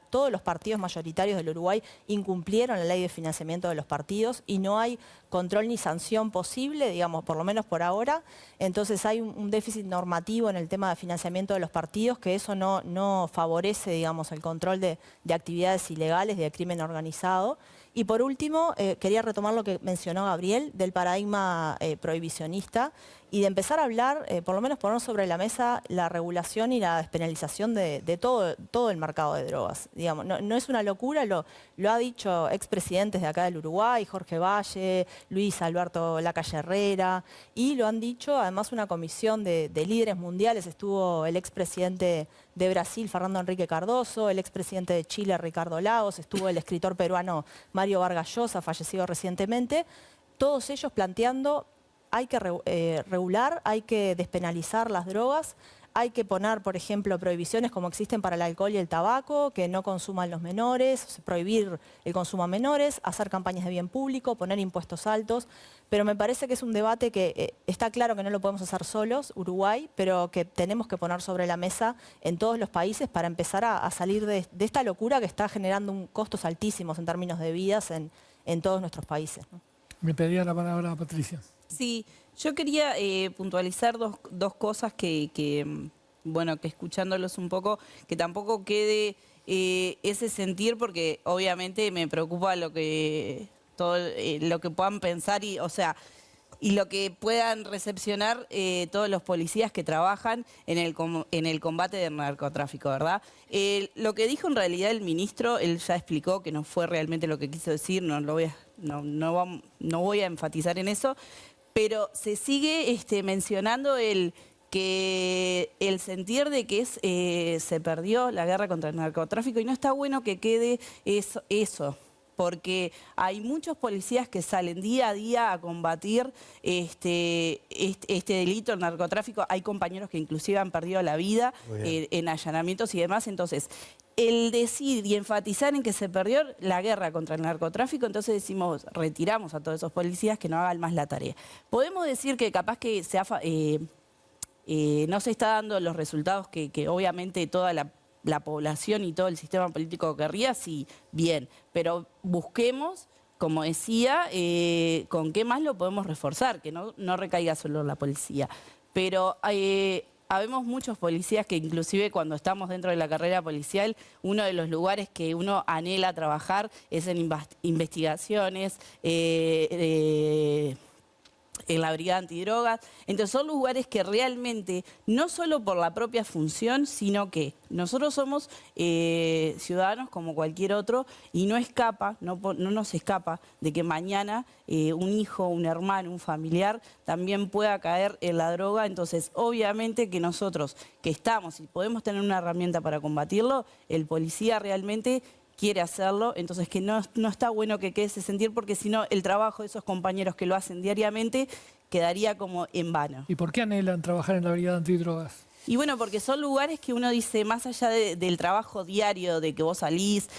todos los partidos mayoritarios del Uruguay incumplieron la ley de financiamiento de los partidos y no hay control ni sanción posible, digamos, por lo menos por ahora. Entonces hay un déficit normativo en el tema de financiamiento de los partidos, que eso no favorece, digamos, el control de actividades ilegales, de crimen organizado. Y por último, quería retomar lo que mencionó Gabriel del paradigma prohibicionista y de empezar a hablar, por lo menos poner sobre la mesa la regulación y la despenalización de todo el mercado de drogas. Digamos, no es una locura, lo ha dicho expresidentes de acá del Uruguay, Jorge Valle, Luis Alberto Lacalle Herrera, y lo han dicho además una comisión de líderes mundiales. Estuvo el expresidente de Brasil, Fernando Henrique Cardoso, el expresidente de Chile, Ricardo Lagos, estuvo el escritor peruano Mario Vargas Llosa, fallecido recientemente, todos ellos planteando hay que regular, hay que despenalizar las drogas, hay que poner, por ejemplo, prohibiciones como existen para el alcohol y el tabaco, que no consuman los menores, prohibir el consumo a menores, hacer campañas de bien público, poner impuestos altos. Pero me parece que es un debate que está claro que no lo podemos hacer solos, Uruguay, pero que tenemos que poner sobre la mesa en todos los países para empezar a salir de esta locura que está generando costos altísimos en términos de vidas en todos nuestros países, ¿no? Me pedía la palabra Patricia. Sí, yo quería puntualizar dos cosas que escuchándolos un poco, que tampoco quede ese sentir, porque obviamente me preocupa todo lo que puedan pensar y lo que puedan recepcionar todos los policías que trabajan en el combate del narcotráfico, ¿verdad? Lo que dijo en realidad el ministro, él ya explicó que no fue realmente lo que quiso decir, no voy a enfatizar en eso, pero se sigue mencionando el sentir de que se perdió la guerra contra el narcotráfico y no está bueno que quede eso. Porque hay muchos policías que salen día a día a combatir este delito, el narcotráfico. Hay compañeros que inclusive han perdido la vida en allanamientos y demás. Entonces, el decir y enfatizar en que se perdió la guerra contra el narcotráfico, entonces decimos, retiramos a todos esos policías que no hagan más la tarea. Podemos decir que capaz que no se está dando los resultados que obviamente toda la población y todo el sistema político querría, sí, bien, pero busquemos, como decía, con qué más lo podemos reforzar, que no recaiga solo la policía. Pero habemos muchos policías que inclusive cuando estamos dentro de la carrera policial, uno de los lugares que uno anhela trabajar es en investigaciones, en la brigada antidrogas. Entonces son lugares que realmente, no solo por la propia función, sino que nosotros somos ciudadanos como cualquier otro y no nos escapa de que mañana un hijo, un hermano, un familiar también pueda caer en la droga. Entonces obviamente que nosotros que estamos y podemos tener una herramienta para combatirlo, el policía realmente quiere hacerlo, entonces que no está bueno que quede ese sentir, porque si no el trabajo de esos compañeros que lo hacen diariamente quedaría como en vano. ¿Y por qué anhelan trabajar en la brigada antidrogas? Y bueno, porque son lugares que uno dice, más allá del trabajo diario, de que vos salís,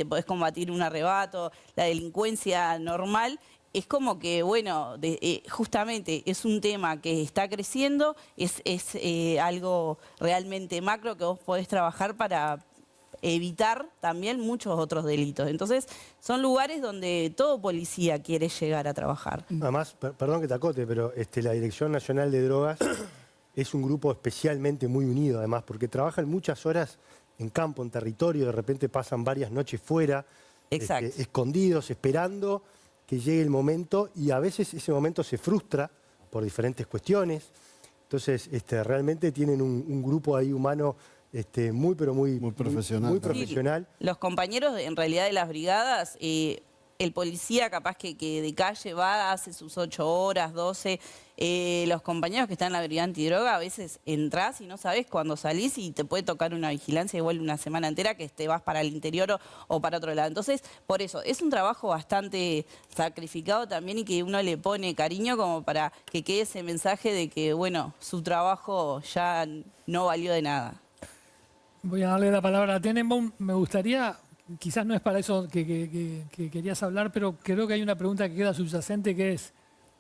podés combatir un arrebato, la delincuencia normal, es como que, bueno, justamente es un tema que está creciendo, es algo realmente macro que vos podés trabajar para evitar también muchos otros delitos. Entonces, son lugares donde todo policía quiere llegar a trabajar. Además, perdón que te acote, pero la Dirección Nacional de Drogas es un grupo especialmente muy unido, además, porque trabajan muchas horas en campo, en territorio, de repente pasan varias noches fuera, escondidos, esperando que llegue el momento, y a veces ese momento se frustra por diferentes cuestiones. Entonces, realmente tienen un grupo ahí humano muy, pero muy profesional. Muy profesional. Sí, los compañeros, en realidad, de las brigadas, el policía capaz que de calle va, hace sus 8 horas, 12. Los compañeros que están en la brigada antidroga, a veces entras y no sabes cuándo salís y te puede tocar una vigilancia igual una semana entera que te vas para el interior o para otro lado. Entonces, por eso, es un trabajo bastante sacrificado también y que uno le pone cariño como para que quede ese mensaje de que, bueno, su trabajo ya no valió de nada. Voy a darle la palabra a Tenenbaum. Me gustaría, quizás no es para eso que querías hablar, pero creo que hay una pregunta que queda subyacente, que es,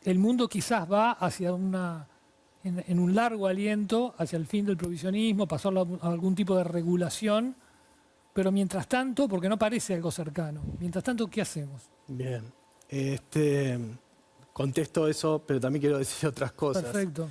el mundo quizás va hacia en un largo aliento, hacia el fin del provisionismo, pasar a algún tipo de regulación, pero mientras tanto, porque no parece algo cercano, mientras tanto, ¿qué hacemos? Bien. Contesto eso, pero también quiero decir otras cosas. Perfecto.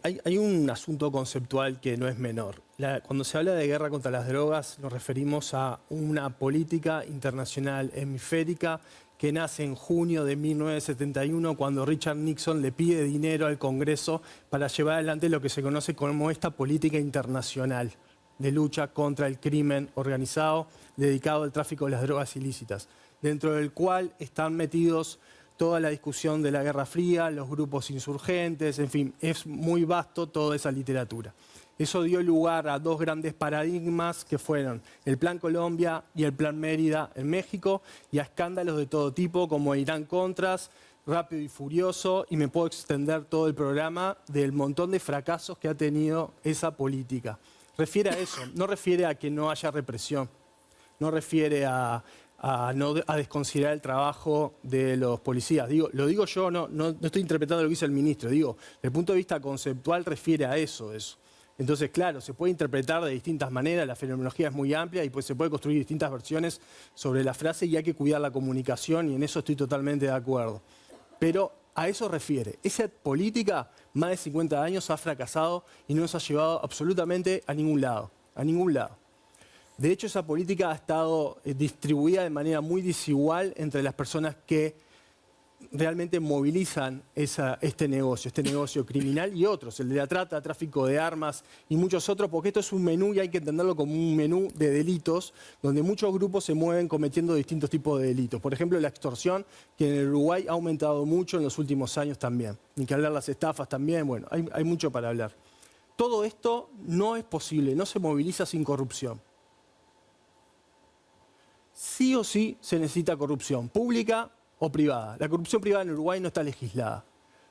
Hay un asunto conceptual que no es menor. Cuando se habla de guerra contra las drogas, nos referimos a una política internacional hemisférica que nace en junio de 1971, cuando Richard Nixon le pide dinero al Congreso para llevar adelante lo que se conoce como esta política internacional de lucha contra el crimen organizado dedicado al tráfico de las drogas ilícitas, dentro del cual están metidos toda la discusión de la Guerra Fría, los grupos insurgentes, en fin, es muy vasto toda esa literatura. Eso dio lugar a dos grandes paradigmas que fueron el Plan Colombia y el Plan Mérida en México, y a escándalos de todo tipo como Irán-Contras, Rápido y Furioso, y me puedo extender todo el programa del montón de fracasos que ha tenido esa política. Refiere a eso, no refiere a que no haya represión, no refiere a desconsiderar el trabajo de los policías. Lo digo yo, no estoy interpretando lo que dice el ministro, digo, desde el punto de vista conceptual refiere a eso. Entonces, claro, se puede interpretar de distintas maneras, la fenomenología es muy amplia y pues se puede construir distintas versiones sobre la frase y hay que cuidar la comunicación y en eso estoy totalmente de acuerdo. Pero a eso refiere. Esa política, más de 50 años, ha fracasado y no nos ha llevado absolutamente a ningún lado. A ningún lado. De hecho, esa política ha estado distribuida de manera muy desigual entre las personas que realmente movilizan este negocio criminal y otros, el de la trata, tráfico de armas y muchos otros, porque esto es un menú y hay que entenderlo como un menú de delitos donde muchos grupos se mueven cometiendo distintos tipos de delitos. Por ejemplo, la extorsión, que en el Uruguay ha aumentado mucho en los últimos años también. Ni que hablar las estafas también, bueno, hay mucho para hablar. Todo esto no es posible, no se moviliza sin corrupción. Sí o sí se necesita corrupción pública o privada. La corrupción privada en Uruguay no está legislada.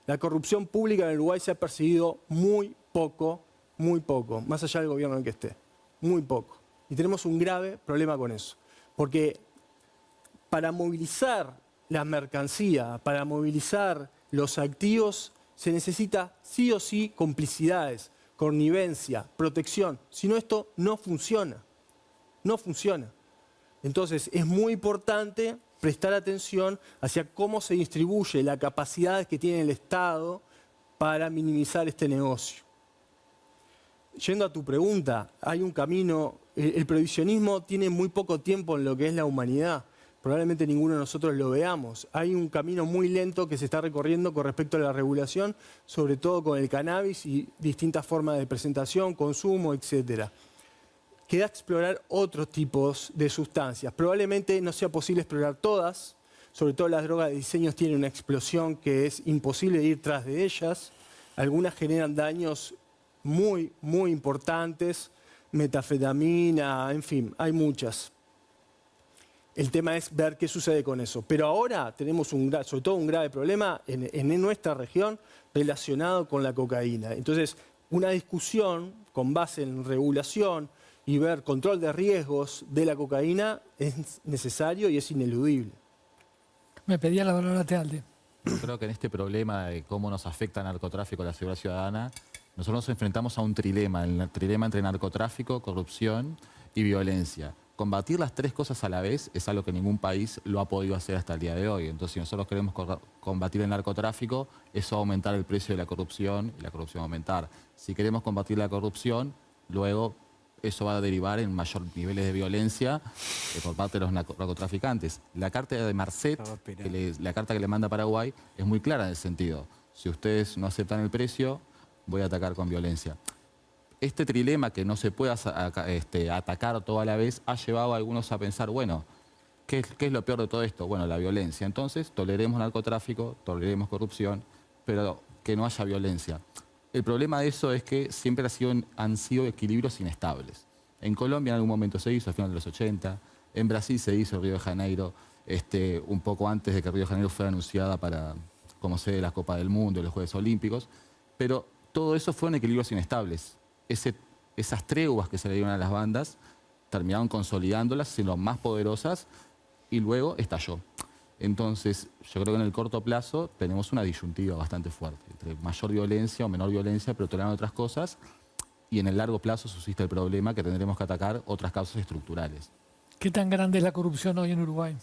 La corrupción pública en Uruguay se ha perseguido muy poco, más allá del gobierno en el que esté. Muy poco. Y tenemos un grave problema con eso. Porque para movilizar la mercancía, para movilizar los activos, se necesita sí o sí complicidades, connivencia, protección. Si no, esto no funciona. No funciona. Entonces, es muy importante prestar atención hacia cómo se distribuye la capacidad que tiene el Estado para minimizar este negocio. Yendo a tu pregunta, hay un camino, el prohibicionismo tiene muy poco tiempo en lo que es la humanidad, probablemente ninguno de nosotros lo veamos. Hay un camino muy lento que se está recorriendo con respecto a la regulación, sobre todo con el cannabis y distintas formas de presentación, consumo, etcétera. Queda explorar otros tipos de sustancias. Probablemente no sea posible explorar todas, sobre todo las drogas de diseño tienen una explosión que es imposible ir tras de ellas. Algunas generan daños muy, muy importantes, metanfetamina, en fin, hay muchas. El tema es ver qué sucede con eso. Pero ahora tenemos sobre todo un grave problema en nuestra región relacionado con la cocaína. Entonces, una discusión con base en regulación y ver control de riesgos de la cocaína es necesario y es ineludible. Me pedía la palabra Tealde. Yo creo que en este problema de cómo nos afecta el narcotráfico a la seguridad ciudadana, nosotros nos enfrentamos a un trilema, el trilema entre narcotráfico, corrupción y violencia. Combatir las tres cosas a la vez es algo que ningún país lo ha podido hacer hasta el día de hoy. Entonces, si nosotros queremos combatir el narcotráfico, eso va a aumentar el precio de la corrupción y la corrupción va a aumentar. Si queremos combatir la corrupción, luego eso va a derivar en mayores niveles de violencia por parte de los narcotraficantes. La carta de Marcet, la carta que le manda Paraguay, es muy clara en ese sentido. Si ustedes no aceptan el precio, voy a atacar con violencia. Este trilema que no se puede atacar todo a la vez ha llevado a algunos a pensar, bueno, ¿qué es lo peor de todo esto? Bueno, la violencia. Entonces, toleremos narcotráfico, toleremos corrupción, pero que no haya violencia. El problema de eso es que siempre han sido equilibrios inestables. En Colombia en algún momento se hizo, a finales de los 80. En Brasil se hizo, Río de Janeiro, un poco antes de que Río de Janeiro fuera anunciada como sede de la Copa del Mundo, los Juegos Olímpicos. Pero todo eso fueron equilibrios inestables. Esas treguas que se le dieron a las bandas terminaron consolidándolas, siendo más poderosas, y luego estalló. Entonces, yo creo que en el corto plazo tenemos una disyuntiva bastante fuerte, entre mayor violencia o menor violencia, pero tolerando otras cosas, y en el largo plazo subsiste el problema que tendremos que atacar otras causas estructurales. ¿Qué tan grande es la corrupción hoy en Uruguay?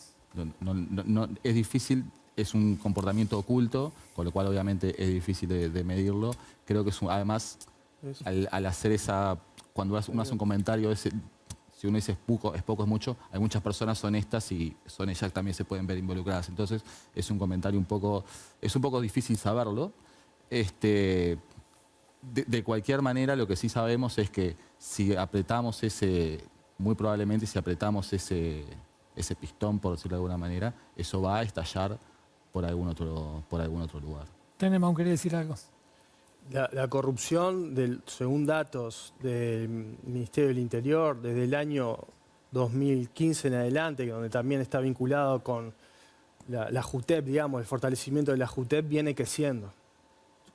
Es difícil, es un comportamiento oculto, con lo cual obviamente es difícil de medirlo. Creo que además, al hacer cuando uno hace un comentario, si uno dice es poco es mucho, hay muchas personas honestas y ellas también se pueden ver involucradas. Entonces es un comentario es un poco difícil saberlo. De cualquier manera, lo que sí sabemos es que si apretamos muy probablemente si apretamos ese pistón, por decirlo de alguna manera, eso va a estallar por algún otro lugar. Tenemos, quería decir algo. La corrupción, según datos del Ministerio del Interior, desde el año 2015 en adelante, donde también está vinculado con la JUTEP, digamos, el fortalecimiento de la JUTEP, viene creciendo,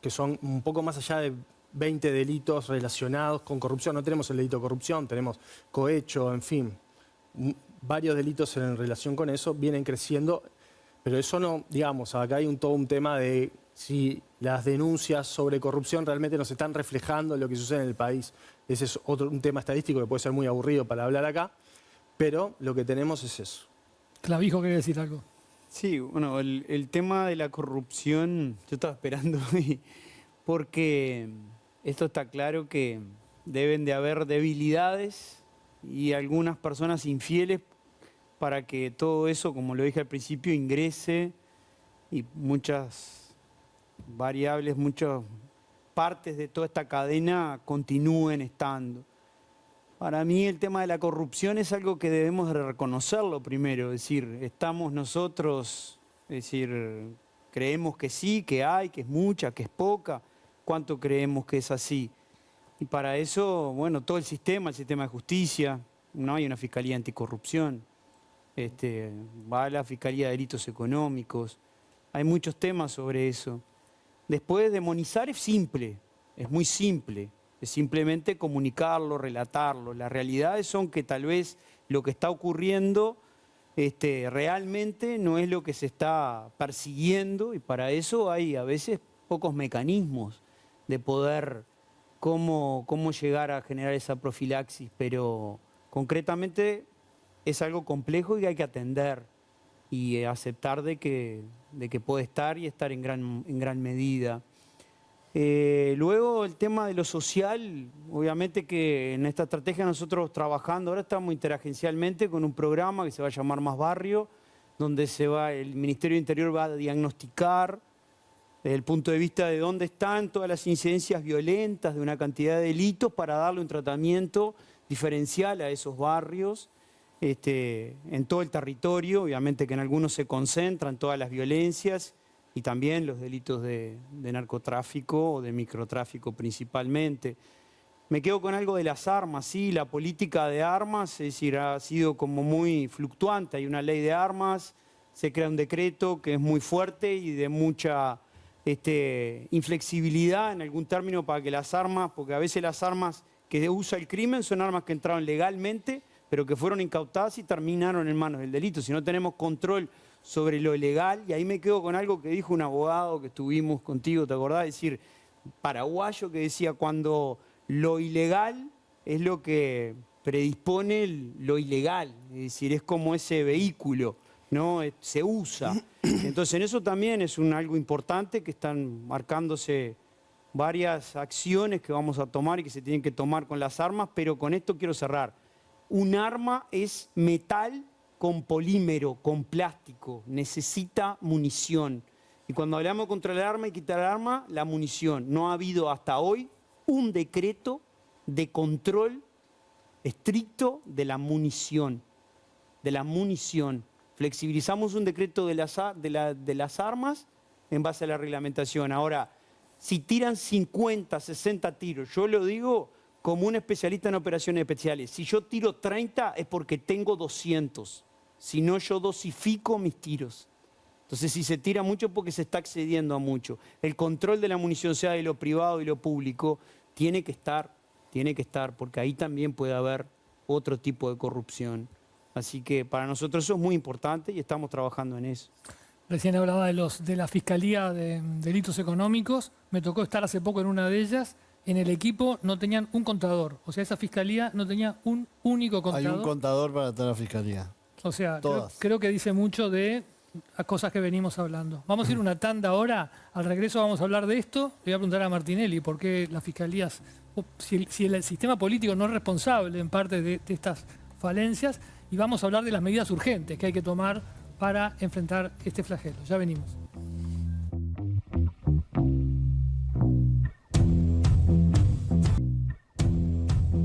que son un poco más allá de 20 delitos relacionados con corrupción. No tenemos el delito de corrupción, tenemos cohecho, en fin, varios delitos en relación con eso vienen creciendo, pero eso no, digamos, acá hay todo un tema de si las denuncias sobre corrupción realmente nos están reflejando en lo que sucede en el país. Ese es un tema estadístico que puede ser muy aburrido para hablar acá, pero lo que tenemos es eso. Clavijo, ¿quería decir algo? Sí, bueno, el tema de la corrupción, yo estaba esperando, porque esto está claro que deben de haber debilidades y algunas personas infieles para que todo eso, como lo dije al principio, ingrese y muchas variables, muchas partes de toda esta cadena continúen estando. Para mí el tema de la corrupción es algo que debemos de reconocerlo primero, es decir, estamos nosotros, es decir, creemos que sí, que hay, que es mucha, que es poca, ¿cuánto creemos que es así? Y para eso, bueno, todo el sistema de justicia, no hay una fiscalía anticorrupción, va a la fiscalía de delitos económicos, hay muchos temas sobre eso. Después, demonizar es simple, es muy simple. Es simplemente comunicarlo, relatarlo. Las realidades son que tal vez lo que está ocurriendo realmente no es lo que se está persiguiendo y para eso hay a veces pocos mecanismos de poder cómo llegar a generar esa profilaxis, pero concretamente es algo complejo y hay que atender y aceptar de que puede estar y estar en gran medida. Luego el tema de lo social, obviamente que en esta estrategia nosotros trabajando, ahora estamos interagencialmente con un programa que se va a llamar Más Barrio, donde el Ministerio de Interior va a diagnosticar desde el punto de vista de dónde están todas las incidencias violentas de una cantidad de delitos para darle un tratamiento diferencial a esos barrios en todo el territorio, obviamente que en algunos se concentran todas las violencias y también los delitos de narcotráfico o de microtráfico principalmente. Me quedo con algo de las armas, sí, la política de armas, es decir, ha sido como muy fluctuante, hay una ley de armas, se crea un decreto que es muy fuerte y de mucha inflexibilidad en algún término para que las armas, porque a veces las armas que usa el crimen son armas que entraron legalmente, pero que fueron incautadas y terminaron en manos del delito. Si no tenemos control sobre lo legal, y ahí me quedo con algo que dijo un abogado que estuvimos contigo, ¿te acordás? Es decir, paraguayo, que decía, cuando lo ilegal es lo que predispone lo ilegal, es decir, es como ese vehículo, ¿no? Se usa. Entonces en eso también es algo importante, que están marcándose varias acciones que vamos a tomar y que se tienen que tomar con las armas, pero con esto quiero cerrar. Un arma es metal con polímero, con plástico, necesita munición. Y cuando hablamos contra el arma y quitar el arma, la munición. No ha habido hasta hoy un decreto de control estricto de la munición. De la munición. Flexibilizamos un decreto de las armas en base a la reglamentación. Ahora, si tiran 50, 60 tiros, yo lo digo como un especialista en operaciones especiales. Si yo tiro 30 es porque tengo 200. Si no, yo dosifico mis tiros. Entonces, si se tira mucho, porque se está accediendo a mucho. El control de la munición, sea de lo privado y lo público, tiene que estar, porque ahí también puede haber otro tipo de corrupción. Así que para nosotros eso es muy importante y estamos trabajando en eso. Recién hablaba de la Fiscalía de Delitos Económicos. Me tocó estar hace poco en una de ellas. En el equipo no tenían un contador. O sea, esa fiscalía no tenía un único contador. Hay un contador para toda la fiscalía. O sea, Todas. creo que dice mucho de las cosas que venimos hablando. Vamos a ir una tanda ahora. Al regreso vamos a hablar de esto. Le voy a preguntar a Martinelli por qué las fiscalías, si el sistema político no es responsable en parte de estas falencias. Y vamos a hablar de las medidas urgentes que hay que tomar para enfrentar este flagelo. Ya venimos.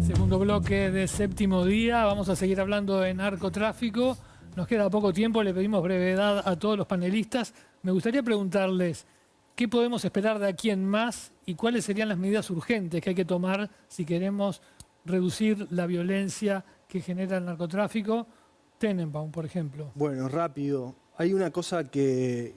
Segundo bloque de Séptimo Día. Vamos a seguir hablando de narcotráfico. Nos queda poco tiempo, le pedimos brevedad a todos los panelistas. Me gustaría preguntarles qué podemos esperar de aquí en más y cuáles serían las medidas urgentes que hay que tomar si queremos reducir la violencia que genera el narcotráfico. Tenenbaum, por ejemplo. Bueno, rápido. Hay una cosa que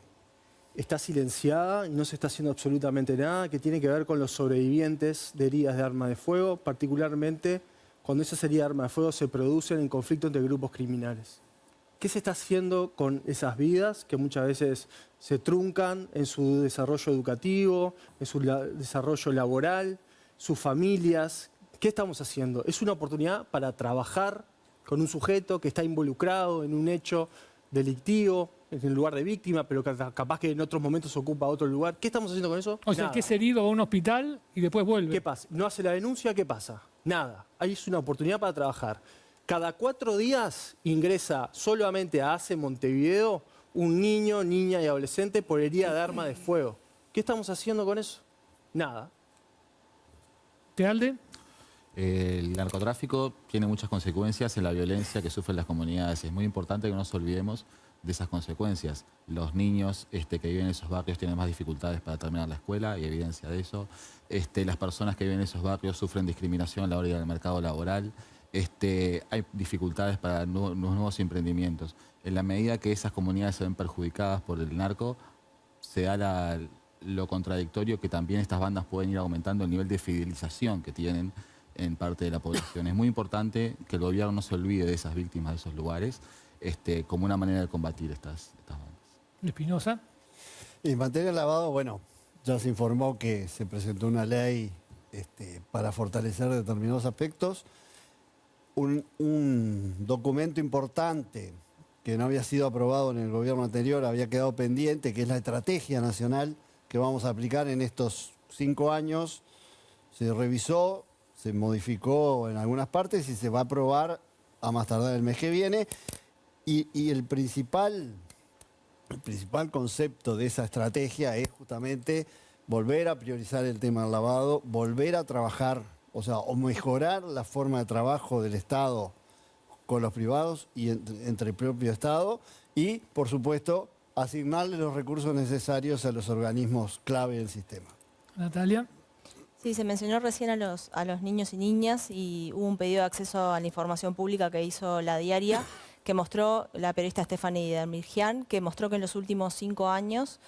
está silenciada y no se está haciendo absolutamente nada, que tiene que ver con los sobrevivientes de heridas de arma de fuego, particularmente cuando esas heridas de arma de fuego se producen en conflicto entre grupos criminales. ¿Qué se está haciendo con esas vidas que muchas veces se truncan en su desarrollo educativo, en su desarrollo laboral, sus familias? ¿Qué estamos haciendo? Es una oportunidad para trabajar con un sujeto que está involucrado en un hecho delictivo, en el lugar de víctima, pero capaz que en otros momentos ocupa otro lugar. ¿Qué estamos haciendo con eso? O sea, Nada. que es herido a un hospital y después vuelve. ¿Qué pasa? No hace la denuncia, ¿qué pasa? Nada. Ahí es una oportunidad para trabajar. Cada 4 días ingresa solamente a ACE Montevideo un niño, niña y adolescente por herida de arma de fuego. ¿Qué estamos haciendo con eso? Nada. ¿Tealde? El narcotráfico tiene muchas consecuencias en la violencia que sufren las comunidades. Es muy importante que no nos olvidemos de esas consecuencias. Los niños que viven en esos barrios tienen más dificultades para terminar la escuela, hay evidencia de eso. Las personas que viven en esos barrios sufren discriminación a la hora de ir al mercado laboral. Hay dificultades para nuevos emprendimientos. En la medida que esas comunidades se ven perjudicadas por el narco, se da lo contradictorio que también estas bandas pueden ir aumentando el nivel de fidelización que tienen en parte de la población. Es muy importante que el gobierno no se olvide de esas víctimas de esos lugares como una manera de combatir estas bandas. Espinosa. En materia de lavado, bueno, ya se informó que se presentó una ley para fortalecer determinados aspectos. Un documento importante que no había sido aprobado en el gobierno anterior, había quedado pendiente, que es la estrategia nacional que vamos a aplicar en estos 5 años. Se revisó, se modificó en algunas partes y se va a aprobar a más tardar el mes que viene. Y el principal concepto de esa estrategia es justamente volver a priorizar el tema del lavado, volver a trabajar, o mejorar la forma de trabajo del Estado con los privados y entre el propio Estado y, por supuesto, asignarle los recursos necesarios a los organismos clave del sistema. Natalia. Sí, se mencionó recién a los niños y niñas y hubo un pedido de acceso a la información pública que hizo La Diaria, que mostró, la periodista Stephanie Dermirjian, que mostró que en los últimos 5 años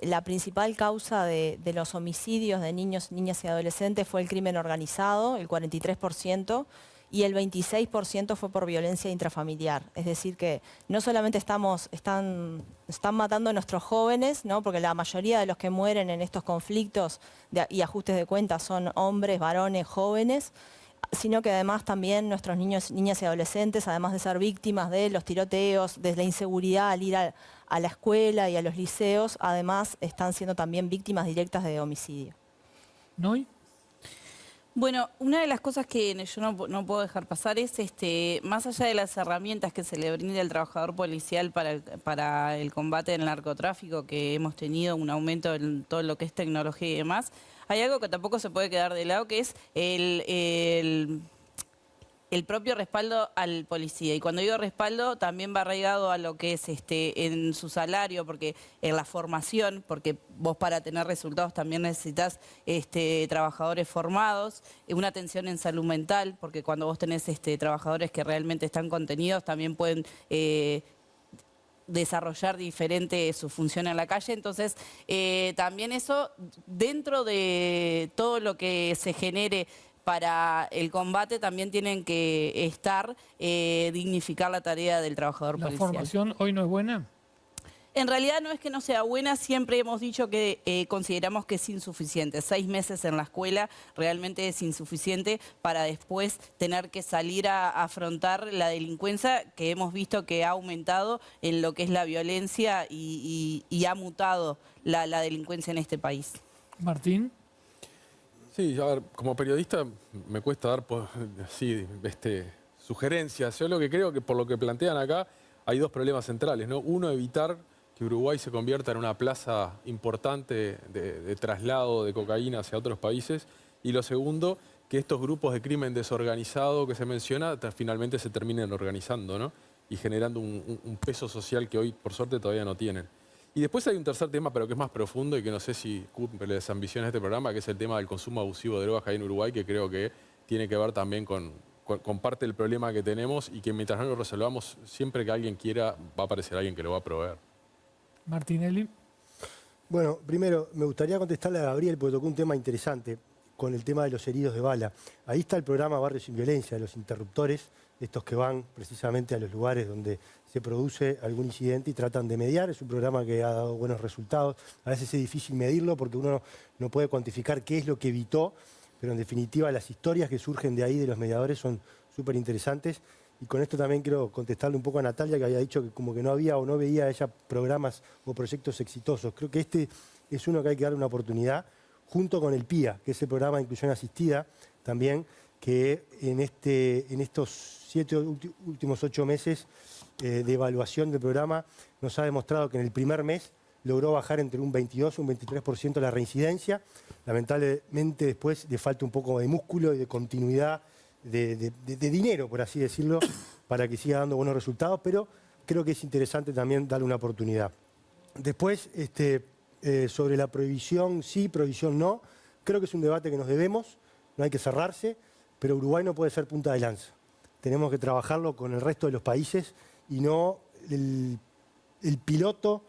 la principal causa de los homicidios de niños, niñas y adolescentes fue el crimen organizado, el 43%, y el 26% fue por violencia intrafamiliar. Es decir, que no solamente están matando a nuestros jóvenes, ¿no? Porque la mayoría de los que mueren en estos conflictos y ajustes de cuentas son hombres, varones, jóvenes, sino que además también nuestros niños, niñas y adolescentes, además de ser víctimas de los tiroteos, de la inseguridad al ir a la escuela y a los liceos, además están siendo también víctimas directas de homicidio. ¿Noy? Bueno, una de las cosas que yo no puedo dejar pasar es, más allá de las herramientas que se le brinda al trabajador policial para el combate del narcotráfico, que hemos tenido un aumento en todo lo que es tecnología y demás, hay algo que tampoco se puede quedar de lado, que es el propio respaldo al policía. Y cuando digo respaldo, también va arraigado a lo que es en su salario, porque en la formación, porque vos para tener resultados también necesitas trabajadores formados, una atención en salud mental, porque cuando vos tenés trabajadores que realmente están contenidos, también pueden desarrollar diferente su función en la calle. Entonces, también eso, dentro de todo lo que se genere para el combate, también tienen que estar, dignificar la tarea del trabajador ¿La policial. formación hoy no es buena? En realidad no es que no sea buena, siempre hemos dicho que consideramos que es insuficiente. 6 meses en la escuela realmente es insuficiente para después tener que salir a afrontar la delincuencia que hemos visto que ha aumentado en lo que es la violencia y ha mutado la delincuencia en este país. Martín. Sí, a ver, como periodista me cuesta dar sugerencias. Yo lo que creo que por lo que plantean acá hay dos problemas centrales, ¿no? Uno, evitar que Uruguay se convierta en una plaza importante de traslado de cocaína hacia otros países. Y lo segundo, que estos grupos de crimen desorganizado que se menciona finalmente se terminen organizando, ¿no? Y generando un peso social que hoy, por suerte, todavía no tienen. Y después hay un tercer tema, pero que es más profundo y que no sé si cumple las ambiciones de este programa, que es el tema del consumo abusivo de drogas que hay en Uruguay, que creo que tiene que ver también con parte del problema que tenemos y que mientras no lo resolvamos, siempre que alguien quiera, va a aparecer alguien que lo va a proveer. Martinelli. Bueno, primero, me gustaría contestarle a Gabriel, porque tocó un tema interesante con el tema de los heridos de bala. Ahí está el programa Barrios Sin Violencia, los interruptores, estos que van precisamente a los lugares donde se produce algún incidente y tratan de mediar. Es un programa que ha dado buenos resultados. A veces es difícil medirlo porque uno no puede cuantificar qué es lo que evitó, pero en definitiva las historias que surgen de ahí, de los mediadores, son súper interesantes. Y con esto también quiero contestarle un poco a Natalia, que había dicho que como que no había o no veía ella programas o proyectos exitosos. Creo que este es uno que hay que darle una oportunidad, junto con el PIA, que es el programa de inclusión asistida, también, que en estos últimos 8 meses de evaluación del programa nos ha demostrado que en el primer mes logró bajar entre un 22 y un 23% la reincidencia. Lamentablemente después le falta un poco de músculo y de continuidad, de dinero, por así decirlo, para que siga dando buenos resultados, pero creo que es interesante también darle una oportunidad. Después, sobre la prohibición sí, prohibición no, creo que es un debate que nos debemos, no hay que cerrarse, pero Uruguay no puede ser punta de lanza. Tenemos que trabajarlo con el resto de los países y no el piloto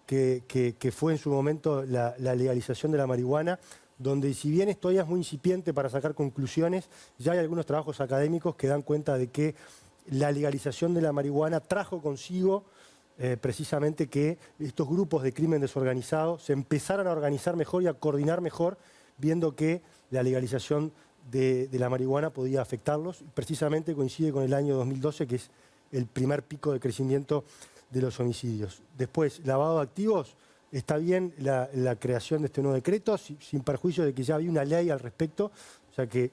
que fue en su momento la legalización de la marihuana, donde si bien esto ya es muy incipiente para sacar conclusiones, ya hay algunos trabajos académicos que dan cuenta de que la legalización de la marihuana trajo consigo precisamente que estos grupos de crimen desorganizado se empezaran a organizar mejor y a coordinar mejor, viendo que la legalización de la marihuana podía afectarlos. Precisamente coincide con el año 2012, que es el primer pico de crecimiento de los homicidios. Después, lavado de activos. Está bien la creación de este nuevo decreto, sin perjuicio de que ya había una ley al respecto, o sea que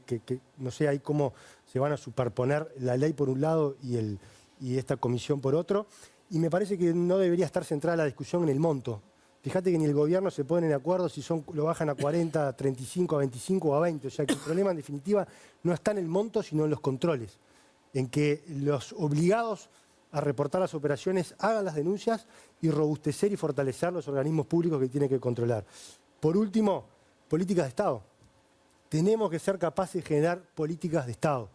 no sé ahí cómo se van a superponer la ley por un lado y esta comisión por otro. Y me parece que no debería estar centrada la discusión en el monto. Fíjate que ni el gobierno se pone de acuerdo si lo bajan a 40, a 35, a 25 o a 20. O sea que el problema en definitiva no está en el monto, sino en los controles. En que los obligados a reportar las operaciones hagan las denuncias y robustecer y fortalecer los organismos públicos que tienen que controlar. Por último, políticas de Estado. Tenemos que ser capaces de generar políticas de Estado.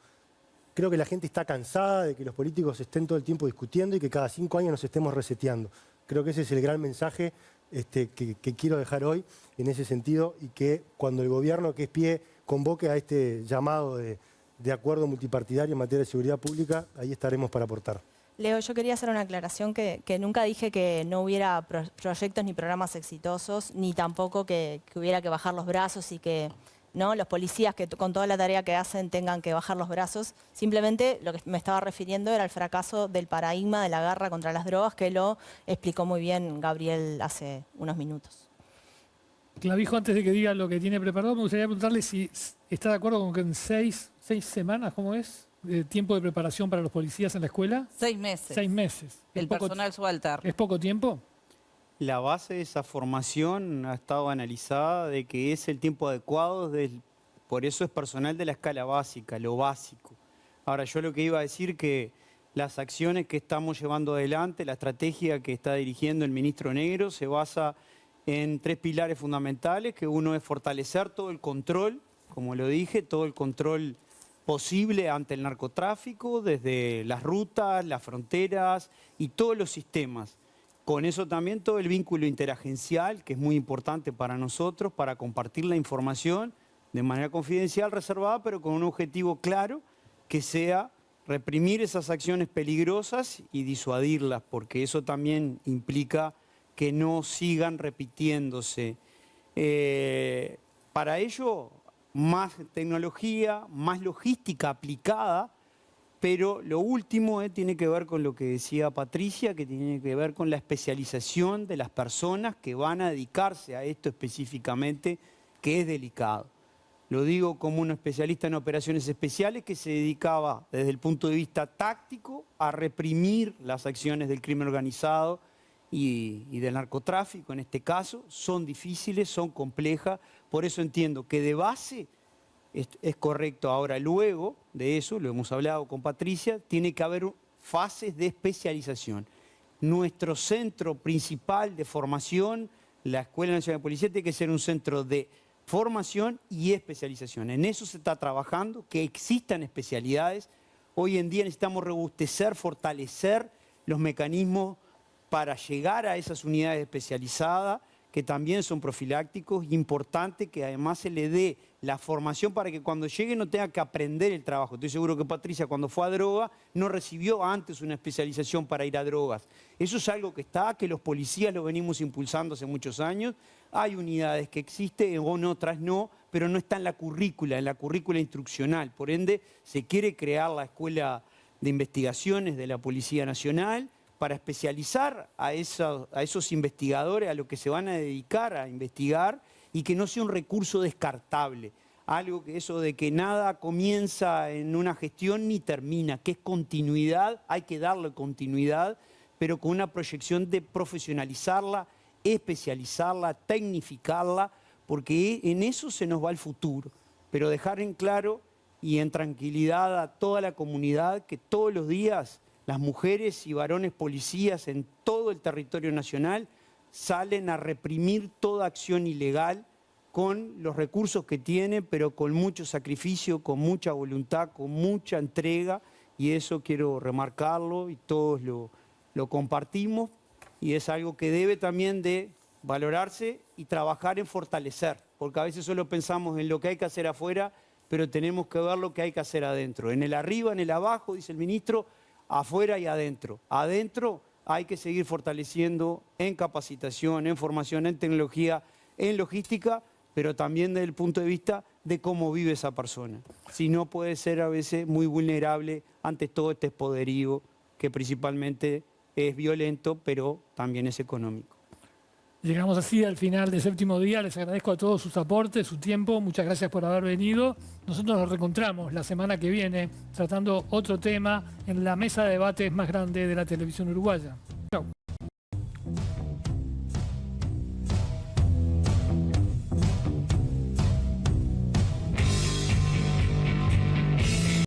Creo que la gente está cansada de que los políticos estén todo el tiempo discutiendo y que cada 5 años nos estemos reseteando. Creo que ese es el gran mensaje que quiero dejar hoy en ese sentido, y que cuando el gobierno que es pie convoque a este llamado de de acuerdo multipartidario en materia de seguridad pública, ahí estaremos para aportar. Leo, yo quería hacer una aclaración que nunca dije que no hubiera proyectos ni programas exitosos, ni tampoco que hubiera que bajar los brazos y que ¿no? los policías que con toda la tarea que hacen tengan que bajar los brazos. Simplemente lo que me estaba refiriendo era el fracaso del paradigma de la guerra contra las drogas, que lo explicó muy bien Gabriel hace unos minutos. Clavijo, antes de que diga lo que tiene preparado, me gustaría preguntarle si está de acuerdo con que en seis semanas, ¿cómo es? De tiempo de preparación para los policías en la escuela. 6 meses. 6 meses. El personal subalterno. ¿Es poco tiempo? La base de esa formación ha estado analizada de que es el tiempo adecuado, por eso es personal de la escala básica, lo básico. Ahora, yo lo que iba a decir que las acciones que estamos llevando adelante, la estrategia que está dirigiendo el ministro Negro se basa en 3 pilares fundamentales, que uno es fortalecer todo el control, como lo dije, todo el control posible ante el narcotráfico, desde las rutas, las fronteras y todos los sistemas. Con eso también todo el vínculo interagencial, que es muy importante para nosotros, para compartir la información de manera confidencial, reservada, pero con un objetivo claro, que sea reprimir esas acciones peligrosas y disuadirlas, porque eso también implica que no sigan repitiéndose. Para ello, más tecnología, más logística aplicada, pero lo último tiene que ver con lo que decía Patricia, que tiene que ver con la especialización de las personas que van a dedicarse a esto específicamente, que es delicado. Lo digo como un especialista en operaciones especiales que se dedicaba desde el punto de vista táctico a reprimir las acciones del crimen organizado y del narcotráfico, en este caso. Son difíciles, son complejas, por eso entiendo que de base es correcto. Ahora, luego de eso, lo hemos hablado con Patricia, tiene que haber fases de especialización. Nuestro centro principal de formación, la Escuela Nacional de Policía, tiene que ser un centro de formación y especialización. En eso se está trabajando, que existan especialidades. Hoy en día necesitamos robustecer, fortalecer los mecanismos para llegar a esas unidades especializadas, que también son profilácticos, importante que además se le dé la formación para que cuando llegue no tenga que aprender el trabajo. Estoy seguro que Patricia, cuando fue a droga, no recibió antes una especialización para ir a drogas. Eso es algo que está, que los policías lo venimos impulsando hace muchos años. Hay unidades que existen, otras no, pero no está en la currícula instruccional. Por ende, se quiere crear la Escuela de Investigaciones de la Policía Nacional, para especializar a esos investigadores, a lo que se van a dedicar a investigar, y que no sea un recurso descartable. Algo que eso de que nada comienza en una gestión ni termina, que es continuidad, hay que darle continuidad, pero con una proyección de profesionalizarla, especializarla, tecnificarla, porque en eso se nos va el futuro. Pero dejar en claro y en tranquilidad a toda la comunidad que todos los días las mujeres y varones policías en todo el territorio nacional salen a reprimir toda acción ilegal con los recursos que tienen, pero con mucho sacrificio, con mucha voluntad, con mucha entrega, y eso quiero remarcarlo y todos lo compartimos, y es algo que debe también de valorarse y trabajar en fortalecer, porque a veces solo pensamos en lo que hay que hacer afuera, pero tenemos que ver lo que hay que hacer adentro, en el arriba, en el abajo, dice el ministro, afuera y adentro. Adentro hay que seguir fortaleciendo en capacitación, en formación, en tecnología, en logística, pero también desde el punto de vista de cómo vive esa persona. Si no, puede ser a veces muy vulnerable ante todo este poderío que principalmente es violento, pero también es económico. Llegamos así al final del séptimo día. Les agradezco a todos sus aportes, su tiempo. Muchas gracias por haber venido. Nosotros nos reencontramos la semana que viene tratando otro tema en la mesa de debates más grande de la televisión uruguaya.